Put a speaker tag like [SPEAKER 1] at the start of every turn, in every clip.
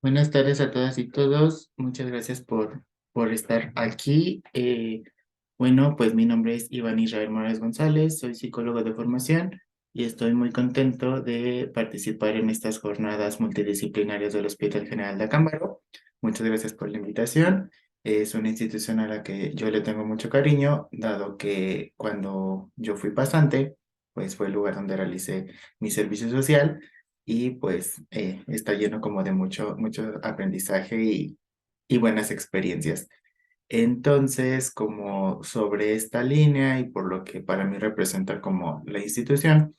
[SPEAKER 1] Buenas tardes a todas y todos. Muchas gracias por estar aquí. Bueno, pues mi nombre es Iván Israel Morales González, soy psicólogo de formación y estoy muy contento de participar en estas jornadas multidisciplinarias del Hospital General de Acámbaro. Muchas gracias por la invitación. Es una institución a la que yo le tengo mucho cariño, dado que cuando yo fui pasante, pues fue el lugar donde realicé mi servicio social y pues está lleno como de mucho aprendizaje y buenas experiencias. Entonces, como sobre esta línea y por lo que para mí representa como la institución,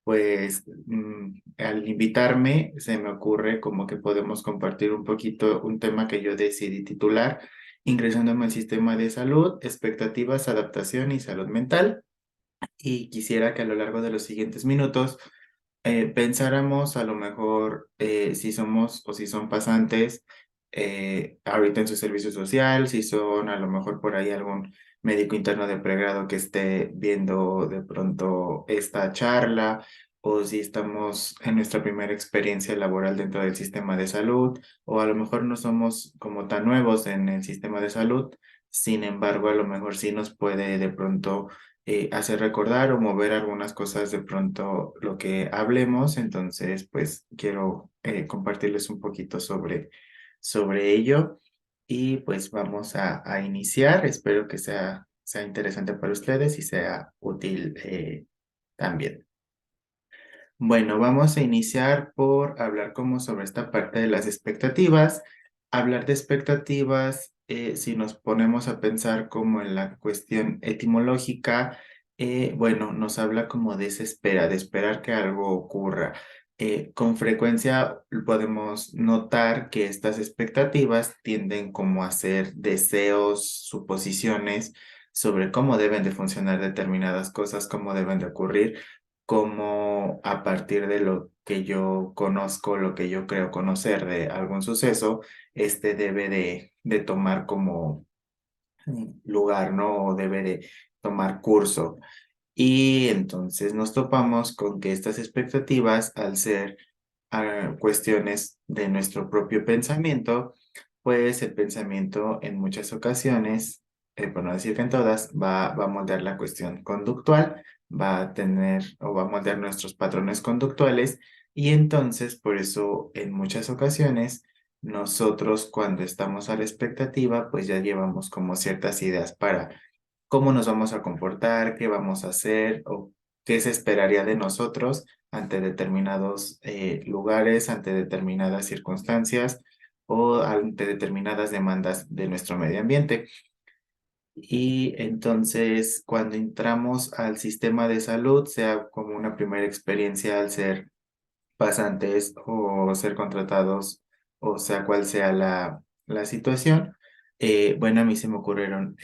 [SPEAKER 1] pues al invitarme se me ocurre como que podemos compartir un poquito un tema que yo decidí titular, ingresándome al sistema de salud, expectativas, adaptación y salud mental. Y quisiera que a lo largo de los siguientes minutos pensáramos a lo mejor si somos o si son pasantes ahorita en su servicio social, si son a lo mejor por ahí algún médico interno de pregrado que esté viendo de pronto esta charla, o si estamos en nuestra primera experiencia laboral dentro del sistema de salud, o a lo mejor no somos como tan nuevos en el sistema de salud, sin embargo, a lo mejor sí nos puede de pronto hacer recordar o mover algunas cosas de pronto lo que hablemos. Entonces, pues quiero compartirles un poquito sobre ello y pues vamos a iniciar. Espero que sea interesante para ustedes y sea útil también. Bueno, vamos a iniciar por hablar como sobre esta parte de las expectativas. Hablar de expectativas, si nos ponemos a pensar como en la cuestión etimológica, bueno, nos habla como de esa espera, de esperar que algo ocurra. Con frecuencia podemos notar que estas expectativas tienden como a ser deseos, suposiciones sobre cómo deben de funcionar determinadas cosas, cómo deben de ocurrir, cómo a partir de lo que yo conozco, lo que yo creo conocer de algún suceso, este debe de tomar como lugar, ¿no? O debe de tomar curso. Y entonces nos topamos con que estas expectativas, al ser cuestiones de nuestro propio pensamiento, pues el pensamiento en muchas ocasiones, por no decir que en todas, va a moldear la cuestión conductual, va a tener o va a moldear nuestros patrones conductuales y entonces por eso en muchas ocasiones nosotros cuando estamos a la expectativa, pues ya llevamos como ciertas ideas para cómo nos vamos a comportar, qué vamos a hacer o qué se esperaría de nosotros ante determinados lugares, ante determinadas circunstancias o ante determinadas demandas de nuestro medio ambiente. Y entonces, cuando entramos al sistema de salud, sea como una primera experiencia al ser pasantes o ser contratados, o sea cual sea la situación, bueno, a mí se me ocurrieron mm,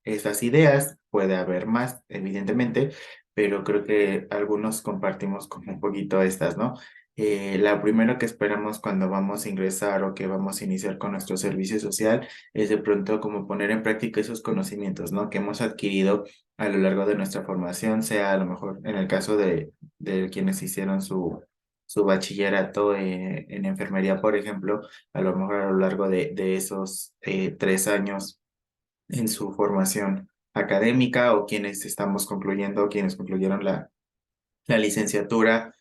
[SPEAKER 1] estas ideas, puede haber más, evidentemente, pero creo que algunos compartimos como un poquito estas, ¿no? La primero que esperamos cuando vamos a ingresar o que vamos a iniciar con nuestro servicio social es de pronto como poner en práctica esos conocimientos, ¿no? Que hemos adquirido a lo largo de nuestra formación, sea a lo mejor en el caso de quienes hicieron su bachillerato en enfermería, por ejemplo, a lo mejor a lo largo de esos 3 años en su formación académica o quienes estamos concluyendo, quienes concluyeron la licenciatura,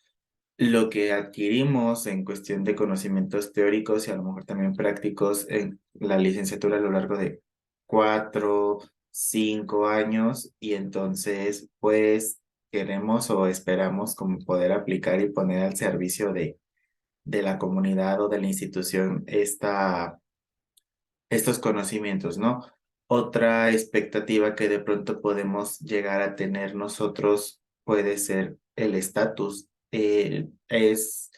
[SPEAKER 1] lo que adquirimos en cuestión de conocimientos teóricos y a lo mejor también prácticos en la licenciatura a lo largo de 4, 5 años y entonces pues queremos o esperamos como poder aplicar y poner al servicio de la comunidad o de la institución estos conocimientos, ¿no? Otra expectativa que de pronto podemos llegar a tener nosotros puede ser el estatus. Es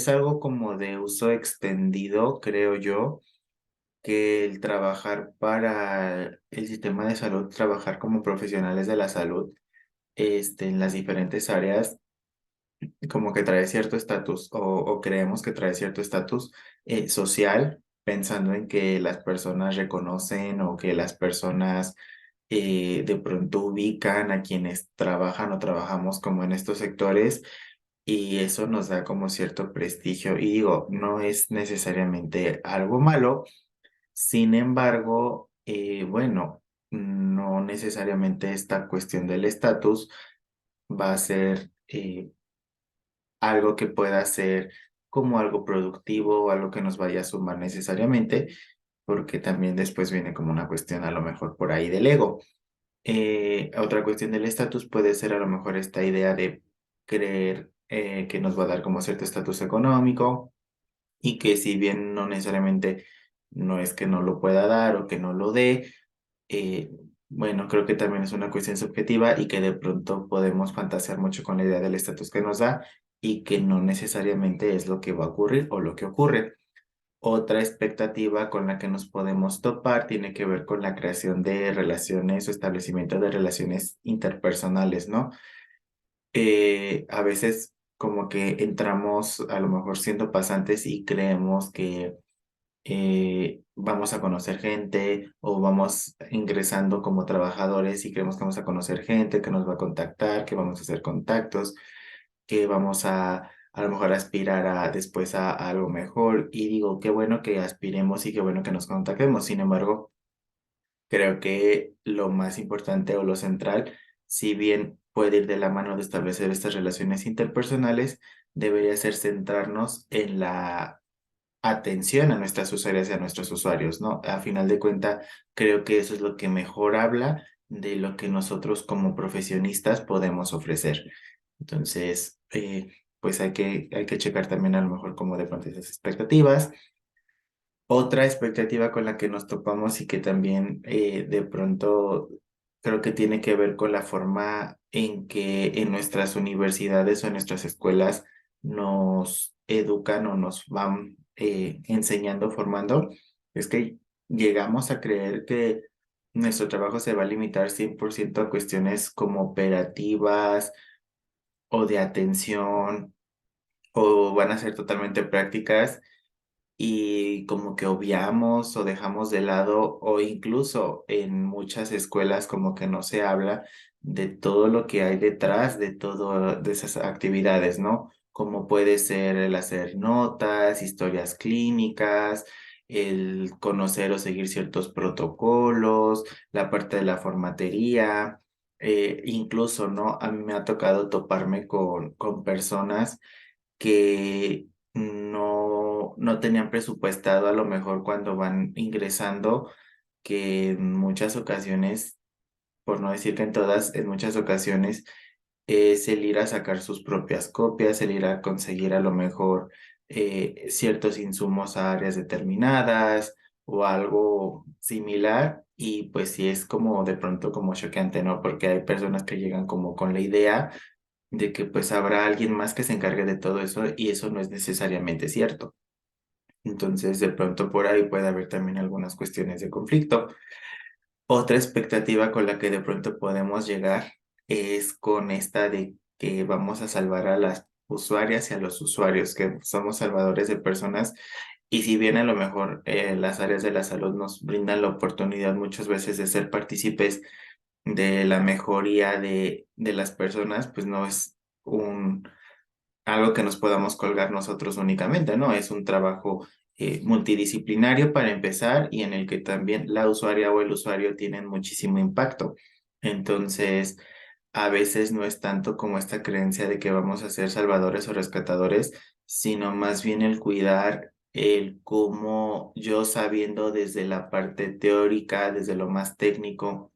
[SPEAKER 1] algo como de uso extendido, creo yo, que el trabajar para el sistema de salud, trabajar como profesionales de la salud, en las diferentes áreas, como que trae cierto estatus o creemos que trae cierto estatus social, pensando en que las personas reconocen o que las personas de pronto ubican a quienes trabajan o trabajamos como en estos sectores y eso nos da como cierto prestigio. Y digo, no es necesariamente algo malo, sin embargo, bueno, no necesariamente esta cuestión del estatus va a ser algo que pueda ser como algo productivo o algo que nos vaya a sumar necesariamente, porque también después viene como una cuestión a lo mejor por ahí del ego. Otra cuestión del estatus puede ser a lo mejor esta idea de creer que nos va a dar como cierto estatus económico y que si bien no necesariamente no es que no lo pueda dar o que no lo dé, eh, bueno, creo que también es una cuestión subjetiva y que de pronto podemos fantasear mucho con la idea del estatus que nos da y que no necesariamente es lo que va a ocurrir o lo que ocurre. Otra expectativa con la que nos podemos topar tiene que ver con la creación de relaciones o establecimiento de relaciones interpersonales, ¿no? A veces como que entramos a lo mejor siendo pasantes y creemos que vamos a conocer gente o vamos ingresando como trabajadores y creemos que vamos a conocer gente, que nos va a contactar, que vamos a hacer contactos, que vamos a lo mejor aspirar a después a algo mejor. Y digo, qué bueno que aspiremos y qué bueno que nos contactemos. Sin embargo, creo que lo más importante o lo central, si bien puede ir de la mano de establecer estas relaciones interpersonales, debería ser centrarnos en la atención a nuestras usuarias y a nuestros usuarios, ¿no? A final de cuentas, creo que eso es lo que mejor habla de lo que nosotros como profesionistas podemos ofrecer. Entonces, pues hay que checar también a lo mejor como de pronto esas expectativas. Otra expectativa con la que nos topamos y que también de pronto creo que tiene que ver con la forma en que en nuestras universidades o en nuestras escuelas nos educan o nos van enseñando, formando, es que llegamos a creer que nuestro trabajo se va a limitar 100% a cuestiones como operativas o de atención o van a ser totalmente prácticas y como que obviamos o dejamos de lado o incluso en muchas escuelas como que no se habla de todo lo que hay detrás de todo de esas actividades, ¿no? Como puede ser el hacer notas, historias clínicas, el conocer o seguir ciertos protocolos, la parte de la formatería, incluso, ¿no? A mí me ha tocado toparme con personas que no tenían presupuestado a lo mejor cuando van ingresando, que en muchas ocasiones, por no decir que en todas, en muchas ocasiones es el ir a sacar sus propias copias, el ir a conseguir a lo mejor ciertos insumos a áreas determinadas o algo similar. Y pues sí es como de pronto como choqueante, ¿no? Porque hay personas que llegan como con la idea de que pues habrá alguien más que se encargue de todo eso y eso no es necesariamente cierto. Entonces, de pronto por ahí puede haber también algunas cuestiones de conflicto. Otra expectativa con la que de pronto podemos llegar es con esta de que vamos a salvar a las usuarias y a los usuarios, que somos salvadores de personas. Y si bien a lo mejor las áreas de la salud nos brindan la oportunidad muchas veces de ser partícipes de la mejoría de las personas, pues no es un algo que nos podamos colgar nosotros únicamente, ¿no? Es un trabajo multidisciplinario para empezar y en el que también la usuaria o el usuario tienen muchísimo impacto. Entonces, a veces no es tanto como esta creencia de que vamos a ser salvadores o rescatadores, sino más bien el cuidar el cómo yo sabiendo desde la parte teórica, desde lo más técnico,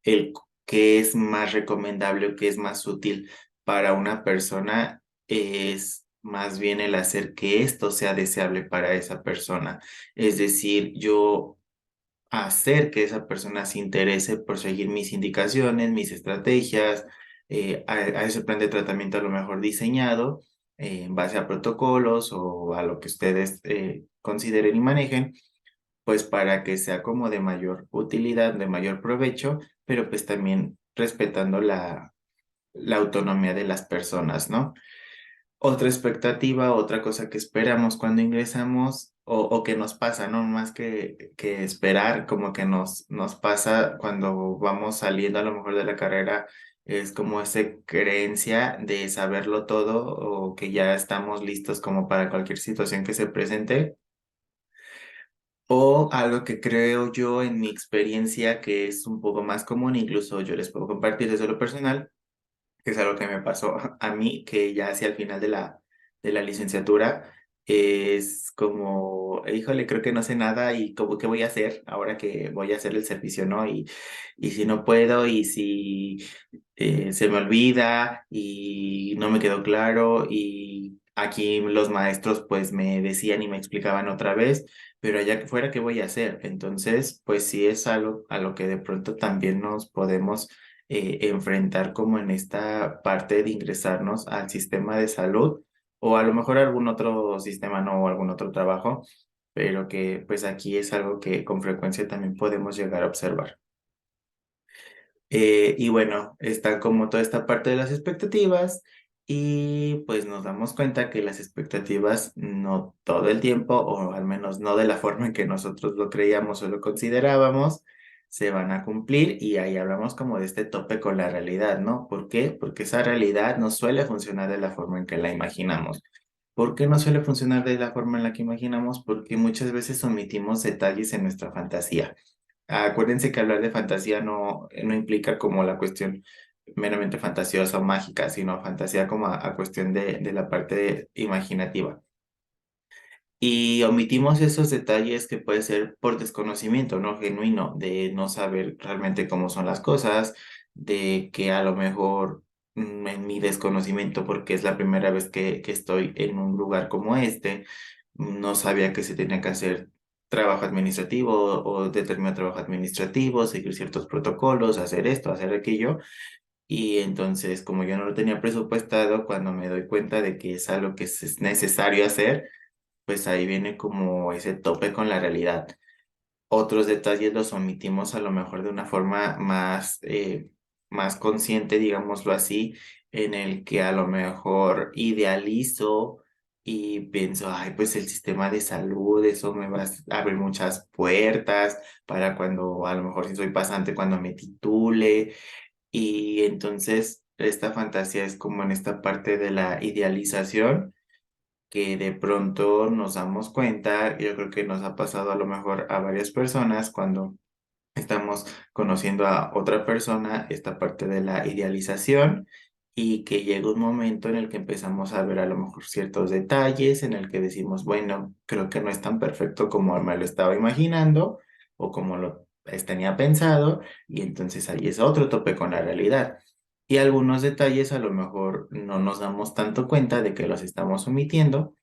[SPEAKER 1] el qué es más recomendable o qué es más útil para una persona es más bien el hacer que esto sea deseable para esa persona. Es decir, yo hacer que esa persona se interese por seguir mis indicaciones, mis estrategias, a ese plan de tratamiento a lo mejor diseñado en base a protocolos o a lo que ustedes consideren y manejen pues para que sea como de mayor utilidad, de mayor provecho, pero pues también respetando la autonomía de las personas, ¿no? Otra expectativa, otra cosa que esperamos cuando ingresamos o que nos pasa, ¿no? Más que esperar, como que nos pasa cuando vamos saliendo a lo mejor de la carrera es como esa creencia de saberlo todo o que ya estamos listos como para cualquier situación que se presente. O algo que creo yo en mi experiencia que es un poco más común, incluso yo les puedo compartir desde lo personal, que es algo que me pasó a mí, que ya hacia el final de la licenciatura, es como, híjole, creo que no sé nada y como, ¿qué voy a hacer ahora que voy a hacer el servicio, ¿no? Y si no puedo y si se me olvida y no me quedó claro y aquí los maestros pues me decían y me explicaban otra vez, pero allá que fuera, ¿qué voy a hacer? Entonces, pues sí es algo a lo que de pronto también nos podemos enfrentar como en esta parte de ingresarnos al sistema de salud o a lo mejor algún otro sistema, no, o algún otro trabajo, pero que pues aquí es algo que con frecuencia también podemos llegar a observar. Y bueno, está como toda esta parte de las expectativas y pues nos damos cuenta que las expectativas no todo el tiempo, o al menos no de la forma en que nosotros lo creíamos o lo considerábamos, se van a cumplir y ahí hablamos como de este tope con la realidad, ¿no? ¿Por qué? Porque esa realidad no suele funcionar de la forma en que la imaginamos. ¿Por qué no suele funcionar de la forma en la que imaginamos? Porque muchas veces omitimos detalles en nuestra fantasía. Acuérdense que hablar de fantasía no implica como la cuestión meramente fantasiosa o mágica, sino fantasía como a cuestión de la parte imaginativa. Y omitimos esos detalles que puede ser por desconocimiento, ¿no? Genuino, de no saber realmente cómo son las cosas, de que a lo mejor en mi desconocimiento, porque es la primera vez que estoy en un lugar como este, no sabía que se tenía que hacer trabajo administrativo o determinado trabajo administrativo, seguir ciertos protocolos, hacer esto, hacer aquello. Y entonces, como yo no lo tenía presupuestado, cuando me doy cuenta de que es algo que es necesario hacer, pues ahí viene como ese tope con la realidad. Otros detalles los omitimos a lo mejor de una forma más consciente, digámoslo así, en el que a lo mejor idealizo y pienso, ay, pues el sistema de salud, eso me va a abrir muchas puertas para cuando, a lo mejor si soy pasante, cuando me titule. Y entonces esta fantasía es como en esta parte de la idealización que de pronto nos damos cuenta, yo creo que nos ha pasado a lo mejor a varias personas cuando estamos conociendo a otra persona, esta parte de la idealización y que llega un momento en el que empezamos a ver a lo mejor ciertos detalles, en el que decimos, bueno, creo que no es tan perfecto como me lo estaba imaginando o como lo tenía pensado y entonces ahí es otro tope con la realidad. Y algunos detalles a lo mejor no nos damos tanto cuenta de que los estamos omitiendo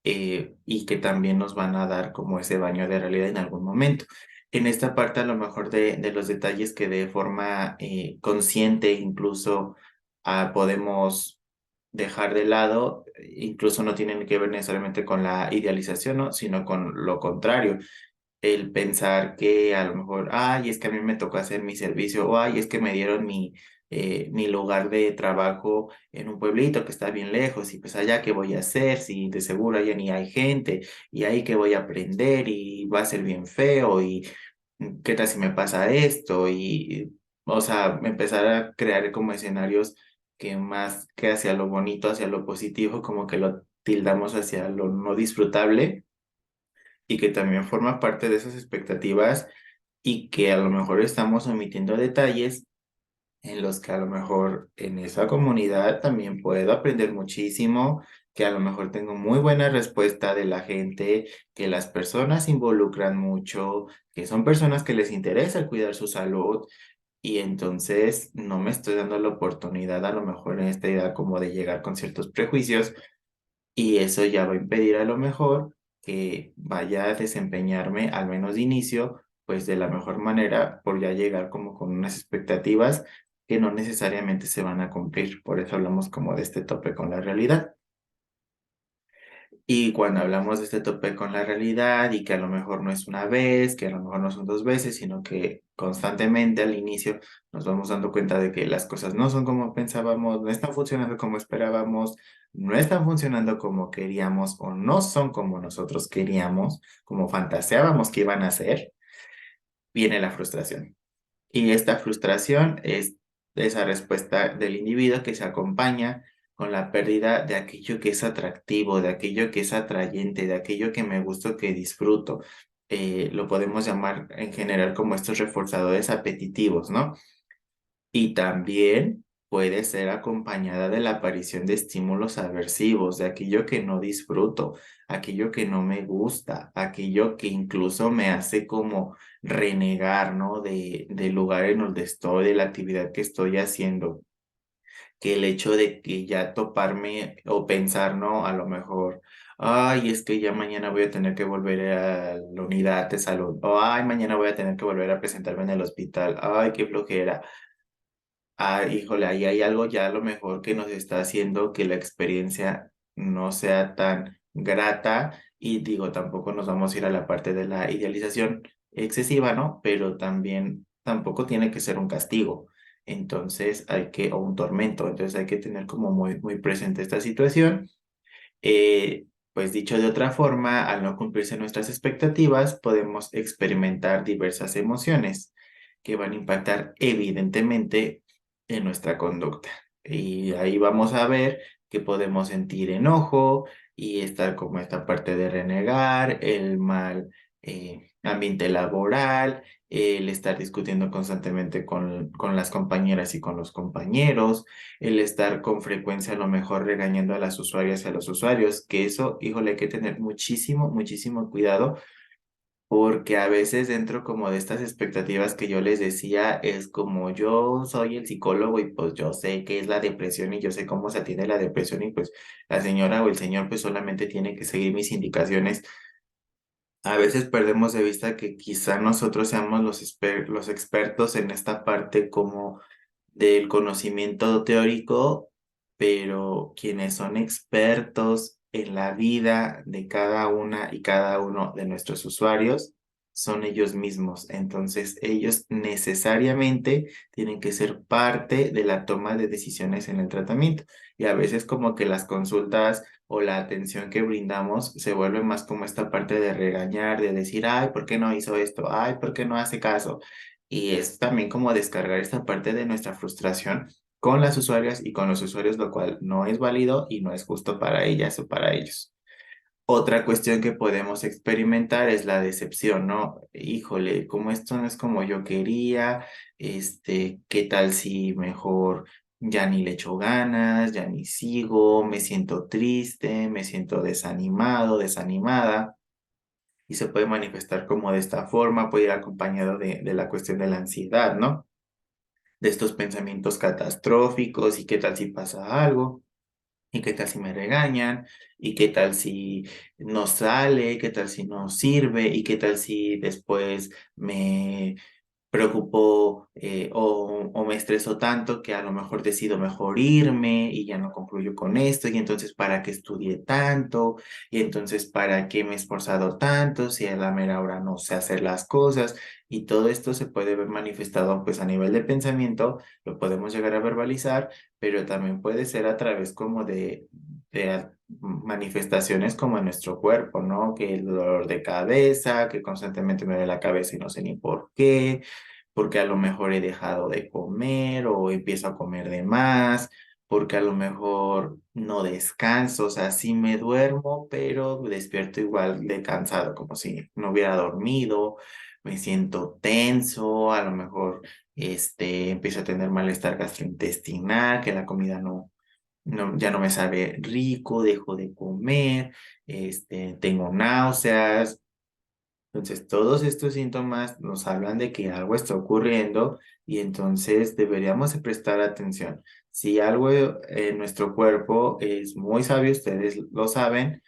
[SPEAKER 1] y que también nos van a dar como ese baño de realidad en algún momento. En esta parte a lo mejor de los detalles que de forma consciente incluso podemos dejar de lado, incluso no tienen que ver necesariamente con la idealización, ¿no? Sino con lo contrario, el pensar que a lo mejor, ay, es que a mí me tocó hacer mi servicio, o ay, es que me dieron mi lugar de trabajo en un pueblito que está bien lejos, y pues allá qué voy a hacer, si de seguro allá ni hay gente, y ahí qué voy a aprender, y va a ser bien feo, y qué tal si me pasa esto, y, o sea, empezar a crear como escenarios que más que hacia lo bonito, hacia lo positivo, como que lo tildamos hacia lo no disfrutable y que también forma parte de esas expectativas y que a lo mejor estamos omitiendo detalles en los que a lo mejor en esa comunidad también puedo aprender muchísimo, que a lo mejor tengo muy buena respuesta de la gente, que las personas se involucran mucho, que son personas que les interesa cuidar su salud y entonces no me estoy dando la oportunidad a lo mejor en esta idea como de llegar con ciertos prejuicios y eso ya va a impedir a lo mejor que vaya a desempeñarme, al menos de inicio, pues de la mejor manera, por ya llegar como con unas expectativas que no necesariamente se van a cumplir. Por eso hablamos como de este tope con la realidad. Y cuando hablamos de este tope con la realidad y que a lo mejor no es una vez, que a lo mejor no son dos veces, sino que constantemente al inicio nos vamos dando cuenta de que las cosas no son como pensábamos, no están funcionando como esperábamos, no están funcionando como queríamos o no son como nosotros queríamos, como fantaseábamos que iban a ser, viene la frustración. Y esta frustración es de esa respuesta del individuo que se acompaña con la pérdida de aquello que es atractivo, de aquello que es atrayente, de aquello que me gusta, que disfruto. Lo podemos llamar en general como estos reforzadores apetitivos, ¿no? Y también puede ser acompañada de la aparición de estímulos aversivos, de aquello que no disfruto, aquello que no me gusta, aquello que incluso me hace como renegar, ¿no? Del lugar en donde estoy, de la actividad que estoy haciendo. Que el hecho de que ya toparme o pensar, ¿no? A lo mejor, ay, es que ya mañana voy a tener que volver a la unidad de salud, o ay, mañana voy a tener que volver a presentarme en el hospital, ay, qué flojera. Ah, híjole, ahí hay algo ya a lo mejor que nos está haciendo que la experiencia no sea tan grata y digo, tampoco nos vamos a ir a la parte de la idealización excesiva, ¿no? Pero también tampoco tiene que ser un castigo. Entonces hay que, o un tormento, entonces hay que tener como muy presente esta situación. Pues dicho de otra forma, al no cumplirse nuestras expectativas, podemos experimentar diversas emociones que van a impactar evidentemente en nuestra conducta. Y ahí vamos a ver que podemos sentir enojo y estar como esta parte de renegar, el mal ambiente laboral, el estar discutiendo constantemente con las compañeras y con los compañeros, el estar con frecuencia a lo mejor regañando a las usuarias y a los usuarios, que eso, híjole, hay que tener muchísimo cuidado porque a veces dentro como de estas expectativas que yo les decía, es como yo soy el psicólogo y pues yo sé qué es la depresión y yo sé cómo se atiende la depresión y pues la señora o el señor pues solamente tiene que seguir mis indicaciones. A veces perdemos de vista que quizá nosotros seamos los expertos en esta parte como del conocimiento teórico, pero quienes son expertos en la vida de cada una y cada uno de nuestros usuarios son ellos mismos. Entonces, ellos necesariamente tienen que ser parte de la toma de decisiones en el tratamiento. Y a veces como que las consultas o la atención que brindamos se vuelve más como esta parte de regañar, de decir, ay, ¿por qué no hizo esto? Ay, ¿por qué no hace caso? Y es también como descargar esta parte de nuestra frustración con las usuarias y con los usuarios, lo cual no es válido y no es justo para ellas o para ellos. Otra cuestión que podemos experimentar es la decepción, ¿no? Híjole, como esto no es como yo quería, ¿qué tal si mejor ya ni le echo ganas, ya ni sigo, me siento triste, me siento desanimado, desanimada? Y se puede manifestar como de esta forma, puede ir acompañado de la cuestión de la ansiedad, ¿no? De estos pensamientos catastróficos y qué tal si pasa algo, y qué tal si me regañan, y qué tal si no sale, qué tal si no sirve, y qué tal si después me preocupo o me estreso tanto que a lo mejor decido mejor irme y ya no concluyo con esto y entonces para qué estudié tanto y entonces para qué me he esforzado tanto si a la mera hora no sé hacer las cosas y todo esto se puede ver manifestado pues a nivel de pensamiento, lo podemos llegar a verbalizar, pero también puede ser a través como de manifestaciones como en nuestro cuerpo, ¿no? Que el dolor de cabeza, que constantemente me duele la cabeza y no sé ni por qué, porque a lo mejor he dejado de comer o empiezo a comer de más, porque a lo mejor no descanso, o sea, sí me duermo, pero despierto igual de cansado, como si no hubiera dormido, me siento tenso, a lo mejor empiezo a tener malestar gastrointestinal, que la comida ya no me sabe rico, dejo de comer, tengo náuseas, entonces, todos estos síntomas nos hablan de que algo está ocurriendo y entonces deberíamos de prestar atención. Si algo en nuestro cuerpo es muy sabio, ustedes lo saben,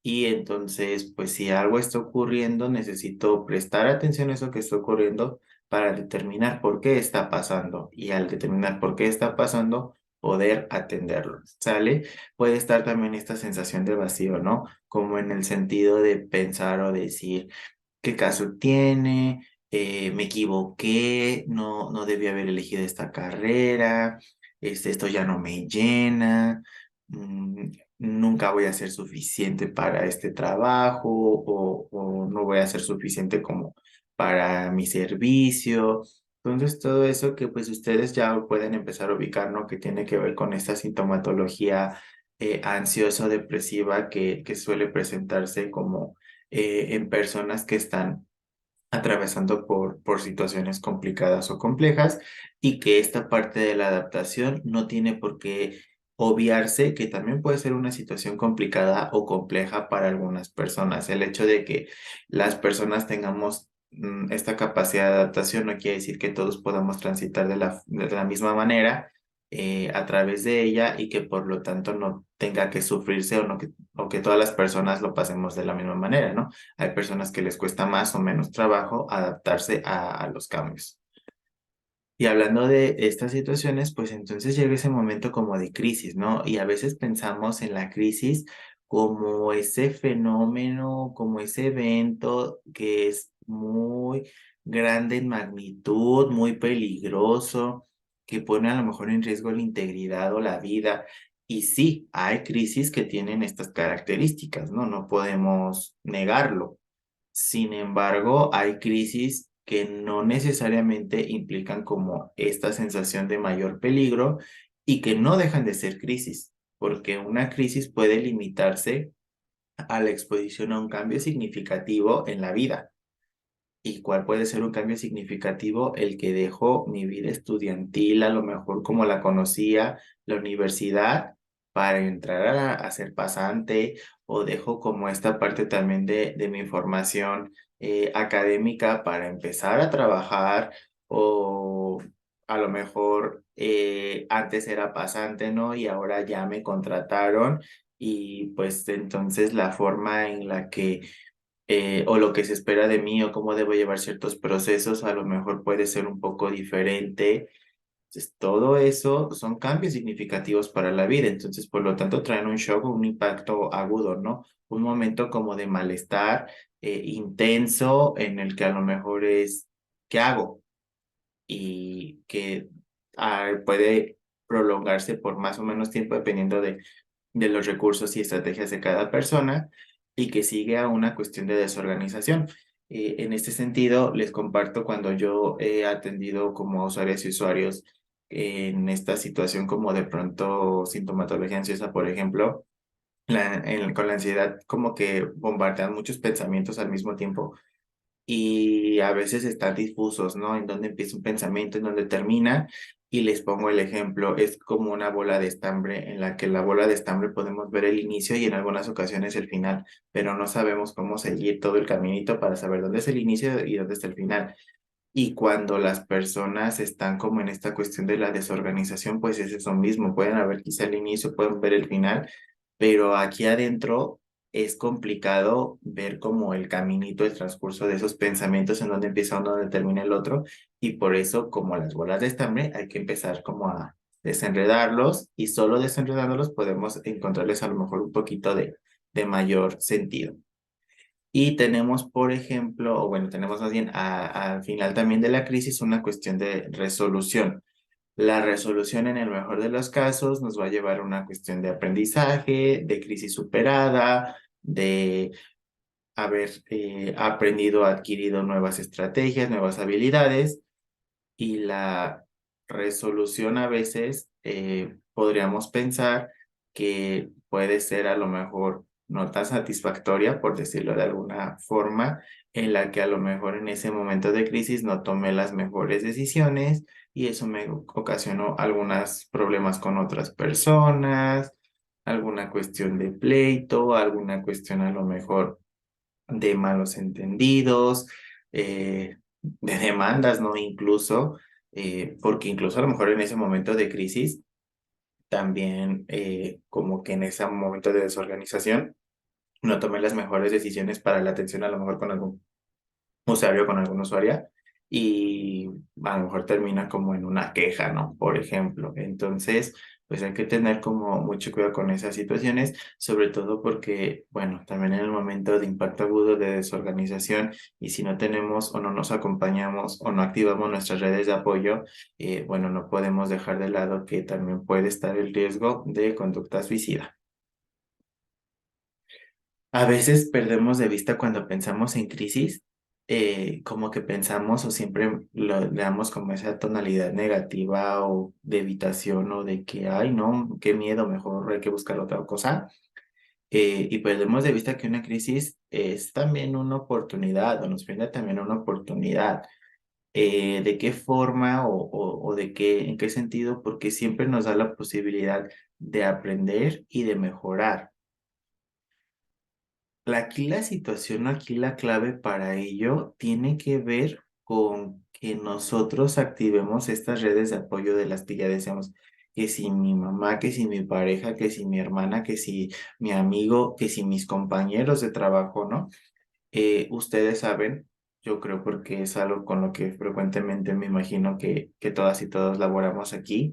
[SPEAKER 1] y entonces, pues si algo está ocurriendo, necesito prestar atención a eso que está ocurriendo para determinar por qué está pasando y al determinar por qué está pasando, poder atenderlo. ¿Sale? Puede estar también esta sensación de vacío, ¿no? Como en el sentido de pensar o decir, ¿qué caso tiene? Me equivoqué, no debí haber elegido esta carrera, esto ya no me llena, nunca voy a ser suficiente para este trabajo o no voy a ser suficiente como para mi servicio. Entonces, todo eso que pues ustedes ya pueden empezar a ubicar, ¿no? Que tiene que ver con esta sintomatología ansioso-depresiva que suele presentarse como en personas que están atravesando por situaciones complicadas o complejas y que esta parte de la adaptación no tiene por qué obviarse, que también puede ser una situación complicada o compleja para algunas personas. El hecho de que las personas tengamos esta capacidad de adaptación no quiere decir que todos podamos transitar de la misma manera a través de ella y que por lo tanto no tenga que sufrirse o que todas las personas lo pasemos de la misma manera, ¿no? Hay personas que les cuesta más o menos trabajo adaptarse a los cambios. Y hablando de estas situaciones, pues entonces llega ese momento como de crisis, ¿no? Y a veces pensamos en la crisis como ese fenómeno, como ese evento que es muy grande en magnitud, muy peligroso, que pone a lo mejor en riesgo la integridad o la vida. Y sí, hay crisis que tienen estas características, ¿no? No podemos negarlo. Sin embargo, hay crisis que no necesariamente implican como esta sensación de mayor peligro y que no dejan de ser crisis, porque una crisis puede limitarse a la exposición a un cambio significativo en la vida. ¿Y cuál puede ser un cambio significativo? El que dejó mi vida estudiantil, a lo mejor como la conocía, la universidad, para entrar a ser pasante, o dejo como esta parte también de mi formación académica para empezar a trabajar, o a lo mejor antes era pasante, ¿no? Y ahora ya me contrataron, y pues entonces la forma en la que o lo que se espera de mí o cómo debo llevar ciertos procesos, a lo mejor puede ser un poco diferente. Entonces, todo eso son cambios significativos para la vida, entonces, por lo tanto, traen un shock o un impacto agudo, ¿no? Un momento como de malestar intenso en el que a lo mejor es, ¿qué hago? Y que puede prolongarse por más o menos tiempo dependiendo de los recursos y estrategias de cada persona y que sigue a una cuestión de desorganización. En este sentido, les comparto cuando yo he atendido como usuarias y usuarios en esta situación como de pronto sintomatología ansiosa, por ejemplo, con la ansiedad como que bombardean muchos pensamientos al mismo tiempo y a veces están difusos, ¿no? En dónde empieza un pensamiento, en dónde termina. Y les pongo el ejemplo, es como una bola de estambre en la que la bola de estambre podemos ver el inicio y en algunas ocasiones el final, pero no sabemos cómo seguir todo el caminito para saber dónde es el inicio y dónde está el final. Y cuando las personas están como en esta cuestión de la desorganización, pues es eso mismo, pueden haber quizá el inicio, pueden ver el final, pero aquí adentro es complicado ver como el caminito, el transcurso de esos pensamientos en dónde empieza uno, dónde termina el otro, y por eso como las bolas de estambre hay que empezar como a desenredarlos y solo desenredándolos podemos encontrarles a lo mejor un poquito de mayor sentido. Y tenemos, por ejemplo, o bueno, tenemos más bien al final también de la crisis una cuestión de resolución. La resolución en el mejor de los casos nos va a llevar a una cuestión de aprendizaje, de crisis superada, de haber aprendido, adquirido nuevas estrategias, nuevas habilidades y la resolución a veces podríamos pensar que puede ser a lo mejor no tan satisfactoria, por decirlo de alguna forma, en la que a lo mejor en ese momento de crisis no tomé las mejores decisiones y eso me ocasionó algunos problemas con otras personas, alguna cuestión de pleito, alguna cuestión a lo mejor de malos entendidos, de demandas, ¿no? Incluso, porque incluso a lo mejor en ese momento de crisis, también como que en ese momento de desorganización, no tomé las mejores decisiones para la atención a lo mejor con algún usuario con alguna usuaria y a lo mejor termina como en una queja, ¿no? Por ejemplo. Entonces, pues hay que tener como mucho cuidado con esas situaciones, sobre todo porque, bueno, también en el momento de impacto agudo de desorganización y si no tenemos o no nos acompañamos o no activamos nuestras redes de apoyo, bueno, no podemos dejar de lado que también puede estar el riesgo de conducta suicida. A veces perdemos de vista cuando pensamos en crisis como que pensamos o siempre le damos como esa tonalidad negativa o de evitación o de que, ay, no, qué miedo, mejor hay que buscar otra cosa. Y perdemos de vista que una crisis es también una oportunidad o nos brinda también una oportunidad. ¿De qué forma o de qué, en qué sentido? Porque siempre nos da la posibilidad de aprender y de mejorar. Aquí la situación, aquí la clave para ello tiene que ver con que nosotros activemos estas redes de apoyo de las que ya decíamos, que si mi mamá, que si mi pareja, que si mi hermana, que si mi amigo, que si mis compañeros de trabajo, ¿no? Ustedes saben, yo creo porque es algo con lo que frecuentemente me imagino que todas y todos laboramos aquí,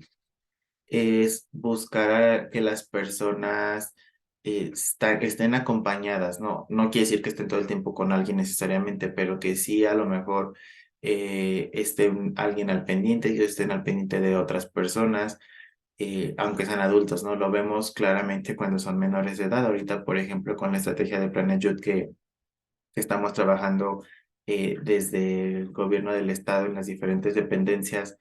[SPEAKER 1] es buscar que las personas estén acompañadas, ¿no? No quiere decir que estén todo el tiempo con alguien necesariamente, pero que sí a lo mejor estén alguien al pendiente, y estén al pendiente de otras personas, aunque sean adultos, ¿no? Lo vemos claramente cuando son menores de edad. Ahorita, por ejemplo, con la estrategia de Planet Youth que estamos trabajando desde el gobierno del estado en las diferentes dependencias,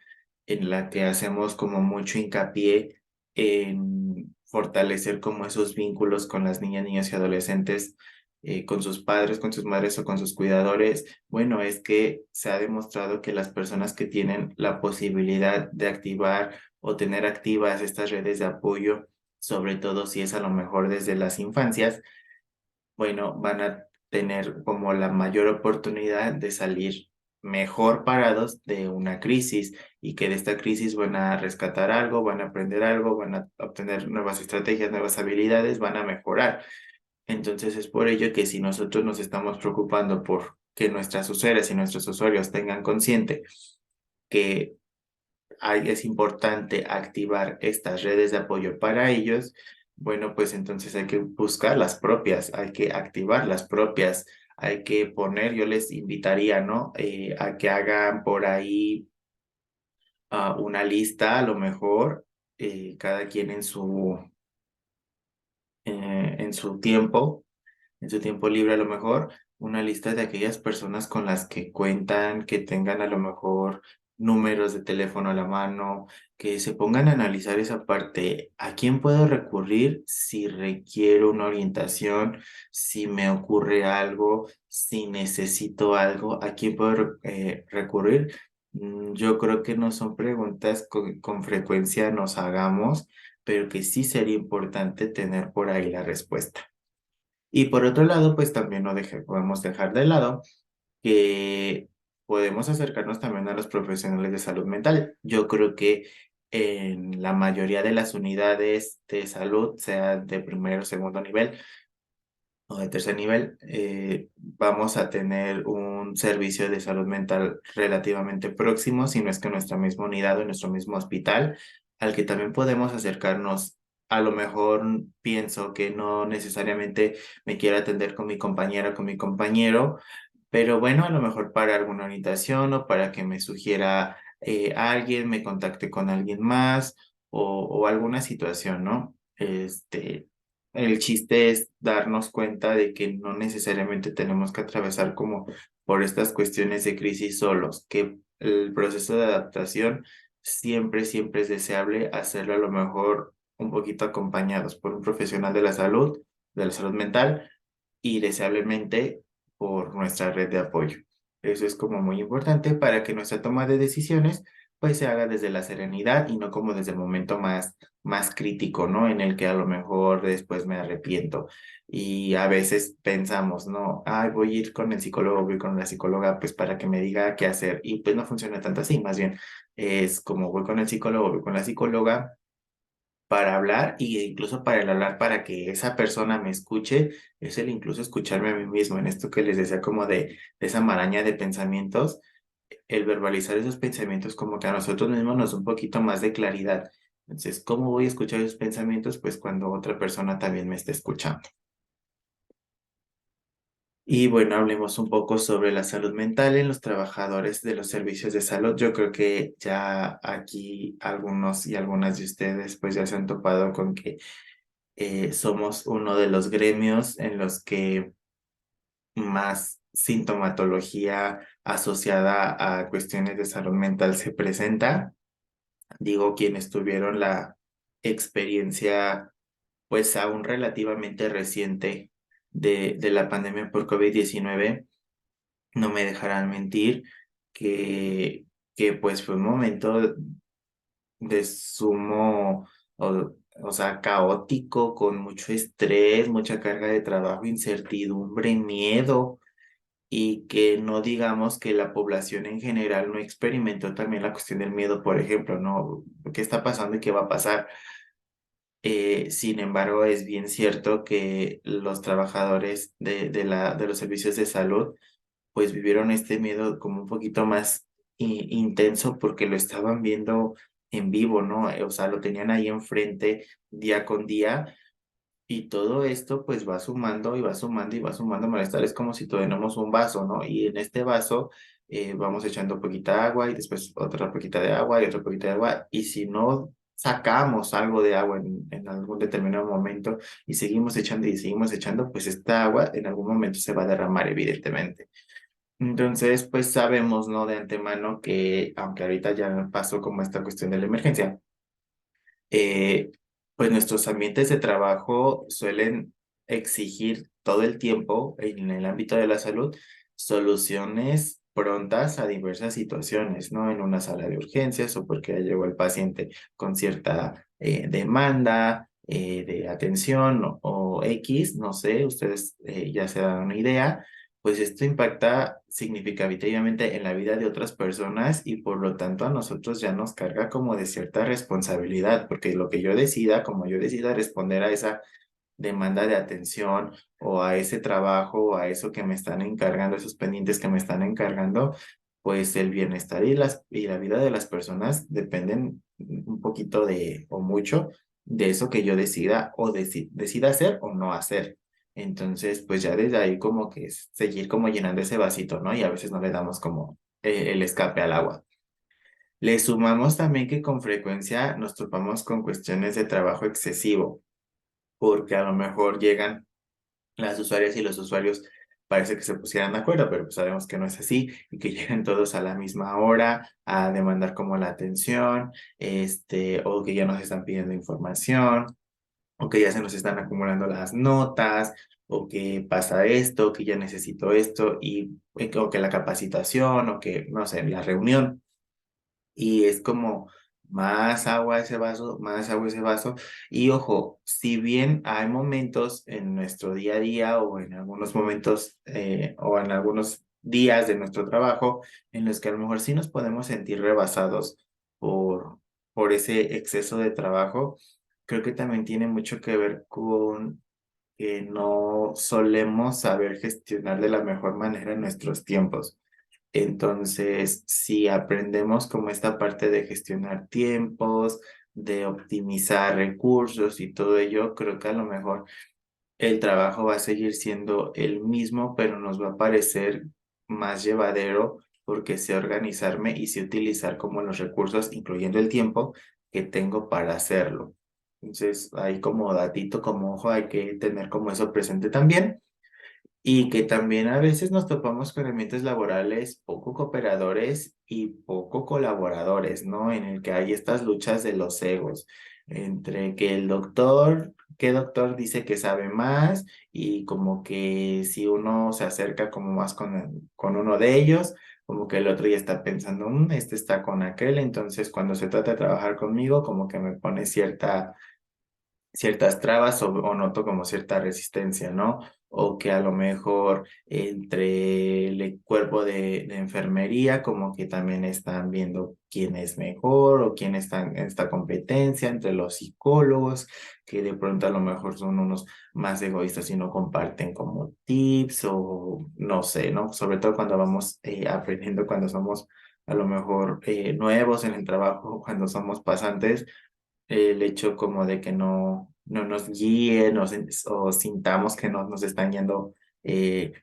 [SPEAKER 1] en la que hacemos como mucho hincapié en fortalecer como esos vínculos con las niñas, niños y adolescentes, con sus padres, con sus madres o con sus cuidadores. Bueno, es que se ha demostrado que las personas que tienen la posibilidad de activar o tener activas estas redes de apoyo, sobre todo si es a lo mejor desde las infancias, bueno, van a tener como la mayor oportunidad de salir mejor parados de una crisis y que de esta crisis van a rescatar algo, van a aprender algo, van a obtener nuevas estrategias, nuevas habilidades, van a mejorar. Entonces es por ello que si nosotros nos estamos preocupando por que nuestras usuarias y nuestros usuarios tengan consciente que es importante activar estas redes de apoyo para ellos, bueno, pues entonces hay que buscar las propias, hay que activar las propias, hay que poner, yo les invitaría, ¿no? A que hagan por ahí una lista, a lo mejor, cada quien en su tiempo, en su tiempo libre a lo mejor, una lista de aquellas personas con las que cuentan, que tengan a lo mejor números de teléfono a la mano, que se pongan a analizar esa parte, ¿a quién puedo recurrir si requiero una orientación, si me ocurre algo, si necesito algo, a quién puedo recurrir? Yo creo que no son preguntas que con frecuencia nos hagamos, pero que sí sería importante tener por ahí la respuesta. Y por otro lado, pues también no podemos dejar de lado que podemos acercarnos también a los profesionales de salud mental. Yo creo que en la mayoría de las unidades de salud, sea de primer o segundo nivel o de tercer nivel, vamos a tener un servicio de salud mental relativamente próximo, si no es que nuestra misma unidad o nuestro mismo hospital, al que también podemos acercarnos. A lo mejor pienso que no necesariamente me quiero atender con mi compañera o con mi compañero, pero bueno, a lo mejor para alguna orientación o para que me sugiera a alguien, me contacte con alguien más o alguna situación, ¿no? El chiste es darnos cuenta de que no necesariamente tenemos que atravesar como por estas cuestiones de crisis solos, que el proceso de adaptación siempre, siempre es deseable hacerlo a lo mejor un poquito acompañados por un profesional de la salud mental y deseablemente por nuestra red de apoyo. Eso es como muy importante para que nuestra toma de decisiones pues se haga desde la serenidad y no como desde el momento más crítico, ¿no? En el que a lo mejor después me arrepiento. Y a veces pensamos, ¿no? Ay, voy a ir con el psicólogo, voy con la psicóloga, pues para que me diga qué hacer. Y pues no funciona tanto así, más bien es como voy con el psicólogo, voy con la psicóloga para hablar y incluso para el hablar para que esa persona me escuche, es el incluso escucharme a mí mismo en esto que les decía como de esa maraña de pensamientos, el verbalizar esos pensamientos como que a nosotros mismos nos da un poquito más de claridad. Entonces, ¿cómo voy a escuchar esos pensamientos? Pues cuando otra persona también me esté escuchando. Y bueno, hablemos un poco sobre la salud mental en los trabajadores de los servicios de salud. Yo creo que ya aquí algunos y algunas de ustedes pues ya se han topado con que somos uno de los gremios en los que más sintomatología asociada a cuestiones de salud mental se presenta. Digo, quienes tuvieron la experiencia, pues aún relativamente reciente de la pandemia por COVID-19, no me dejarán mentir que, que pues fue un momento de sumo, o sea, caótico, con mucho estrés, mucha carga de trabajo, incertidumbre, miedo, y que no digamos que la población en general no experimentó también la cuestión del miedo, por ejemplo, ¿no? ¿Qué está pasando y qué va a pasar? Sin embargo, es bien cierto que los trabajadores de los servicios de salud pues vivieron este miedo como un poquito más intenso porque lo estaban viendo en vivo, ¿no? O sea, lo tenían ahí enfrente día con día y todo esto pues va sumando y va sumando y va sumando malestar. Es como si tuviéramos un vaso, ¿no? Y en este vaso vamos echando poquita agua y después otra poquita de agua y otra poquita de agua. Y si no sacamos algo de agua en algún determinado momento y seguimos echando y seguimos echando, pues esta agua en algún momento se va a derramar, evidentemente. Entonces, pues sabemos, ¿no? De antemano que, aunque ahorita ya pasó como esta cuestión de la emergencia, eh, pues nuestros ambientes de trabajo suelen exigir todo el tiempo en el ámbito de la salud soluciones prontas a diversas situaciones, ¿no? En una sala de urgencias o porque ya llegó el paciente con cierta demanda de atención o X, no sé, ustedes ya se dan una idea, pues esto impacta significativamente en la vida de otras personas y por lo tanto a nosotros ya nos carga como de cierta responsabilidad, porque lo que yo decida, como yo decida responder a esa demanda de atención o a ese trabajo o a eso que me están encargando, esos pendientes que me están encargando, pues el bienestar y la vida de las personas dependen un poquito de o mucho de eso que yo decida o decida hacer o no hacer. Entonces, pues ya desde ahí como que es seguir como llenando ese vasito, ¿no? Y a veces no le damos como el escape al agua. Le sumamos también que con frecuencia nos topamos con cuestiones de trabajo excesivo, porque a lo mejor llegan las usuarias y los usuarios parece que se pusieran de acuerdo, pero pues sabemos que no es así y que llegan todos a la misma hora a demandar como la atención, o que ya nos están pidiendo información, o que ya se nos están acumulando las notas, o que pasa esto, que ya necesito esto, o que la capacitación, o que, no sé, la reunión y es como más agua ese vaso, más agua ese vaso. Y ojo, si bien hay momentos en nuestro día a día o en algunos momentos o en algunos días de nuestro trabajo en los que a lo mejor sí nos podemos sentir rebasados por, por ese exceso de trabajo, creo que también tiene mucho que ver con que no solemos saber gestionar de la mejor manera nuestros tiempos. Entonces, si aprendemos como esta parte de gestionar tiempos, de optimizar recursos y todo ello, creo que a lo mejor el trabajo va a seguir siendo el mismo, pero nos va a parecer más llevadero porque sé organizarme y sé utilizar como los recursos, incluyendo el tiempo que tengo para hacerlo. Entonces, ahí como datito, como ojo, hay que tener como eso presente también. Y que también a veces nos topamos con ambientes laborales poco cooperadores y poco colaboradores, ¿no? En el que hay estas luchas de los egos, entre que el doctor, qué doctor dice que sabe más y como que si uno se acerca como más con uno de ellos, como que el otro ya está pensando, este está con aquel, entonces cuando se trata de trabajar conmigo, como que me pone ciertas trabas o noto como cierta resistencia, ¿no? O que a lo mejor entre el cuerpo de enfermería como que también están viendo quién es mejor o quién está en esta competencia entre los psicólogos, que de pronto a lo mejor son unos más egoístas y no comparten como tips o no sé, ¿no? Sobre todo cuando vamos aprendiendo, cuando somos a lo mejor nuevos en el trabajo, cuando somos pasantes el hecho como de que no nos guíen o sintamos que no nos están guiando eh,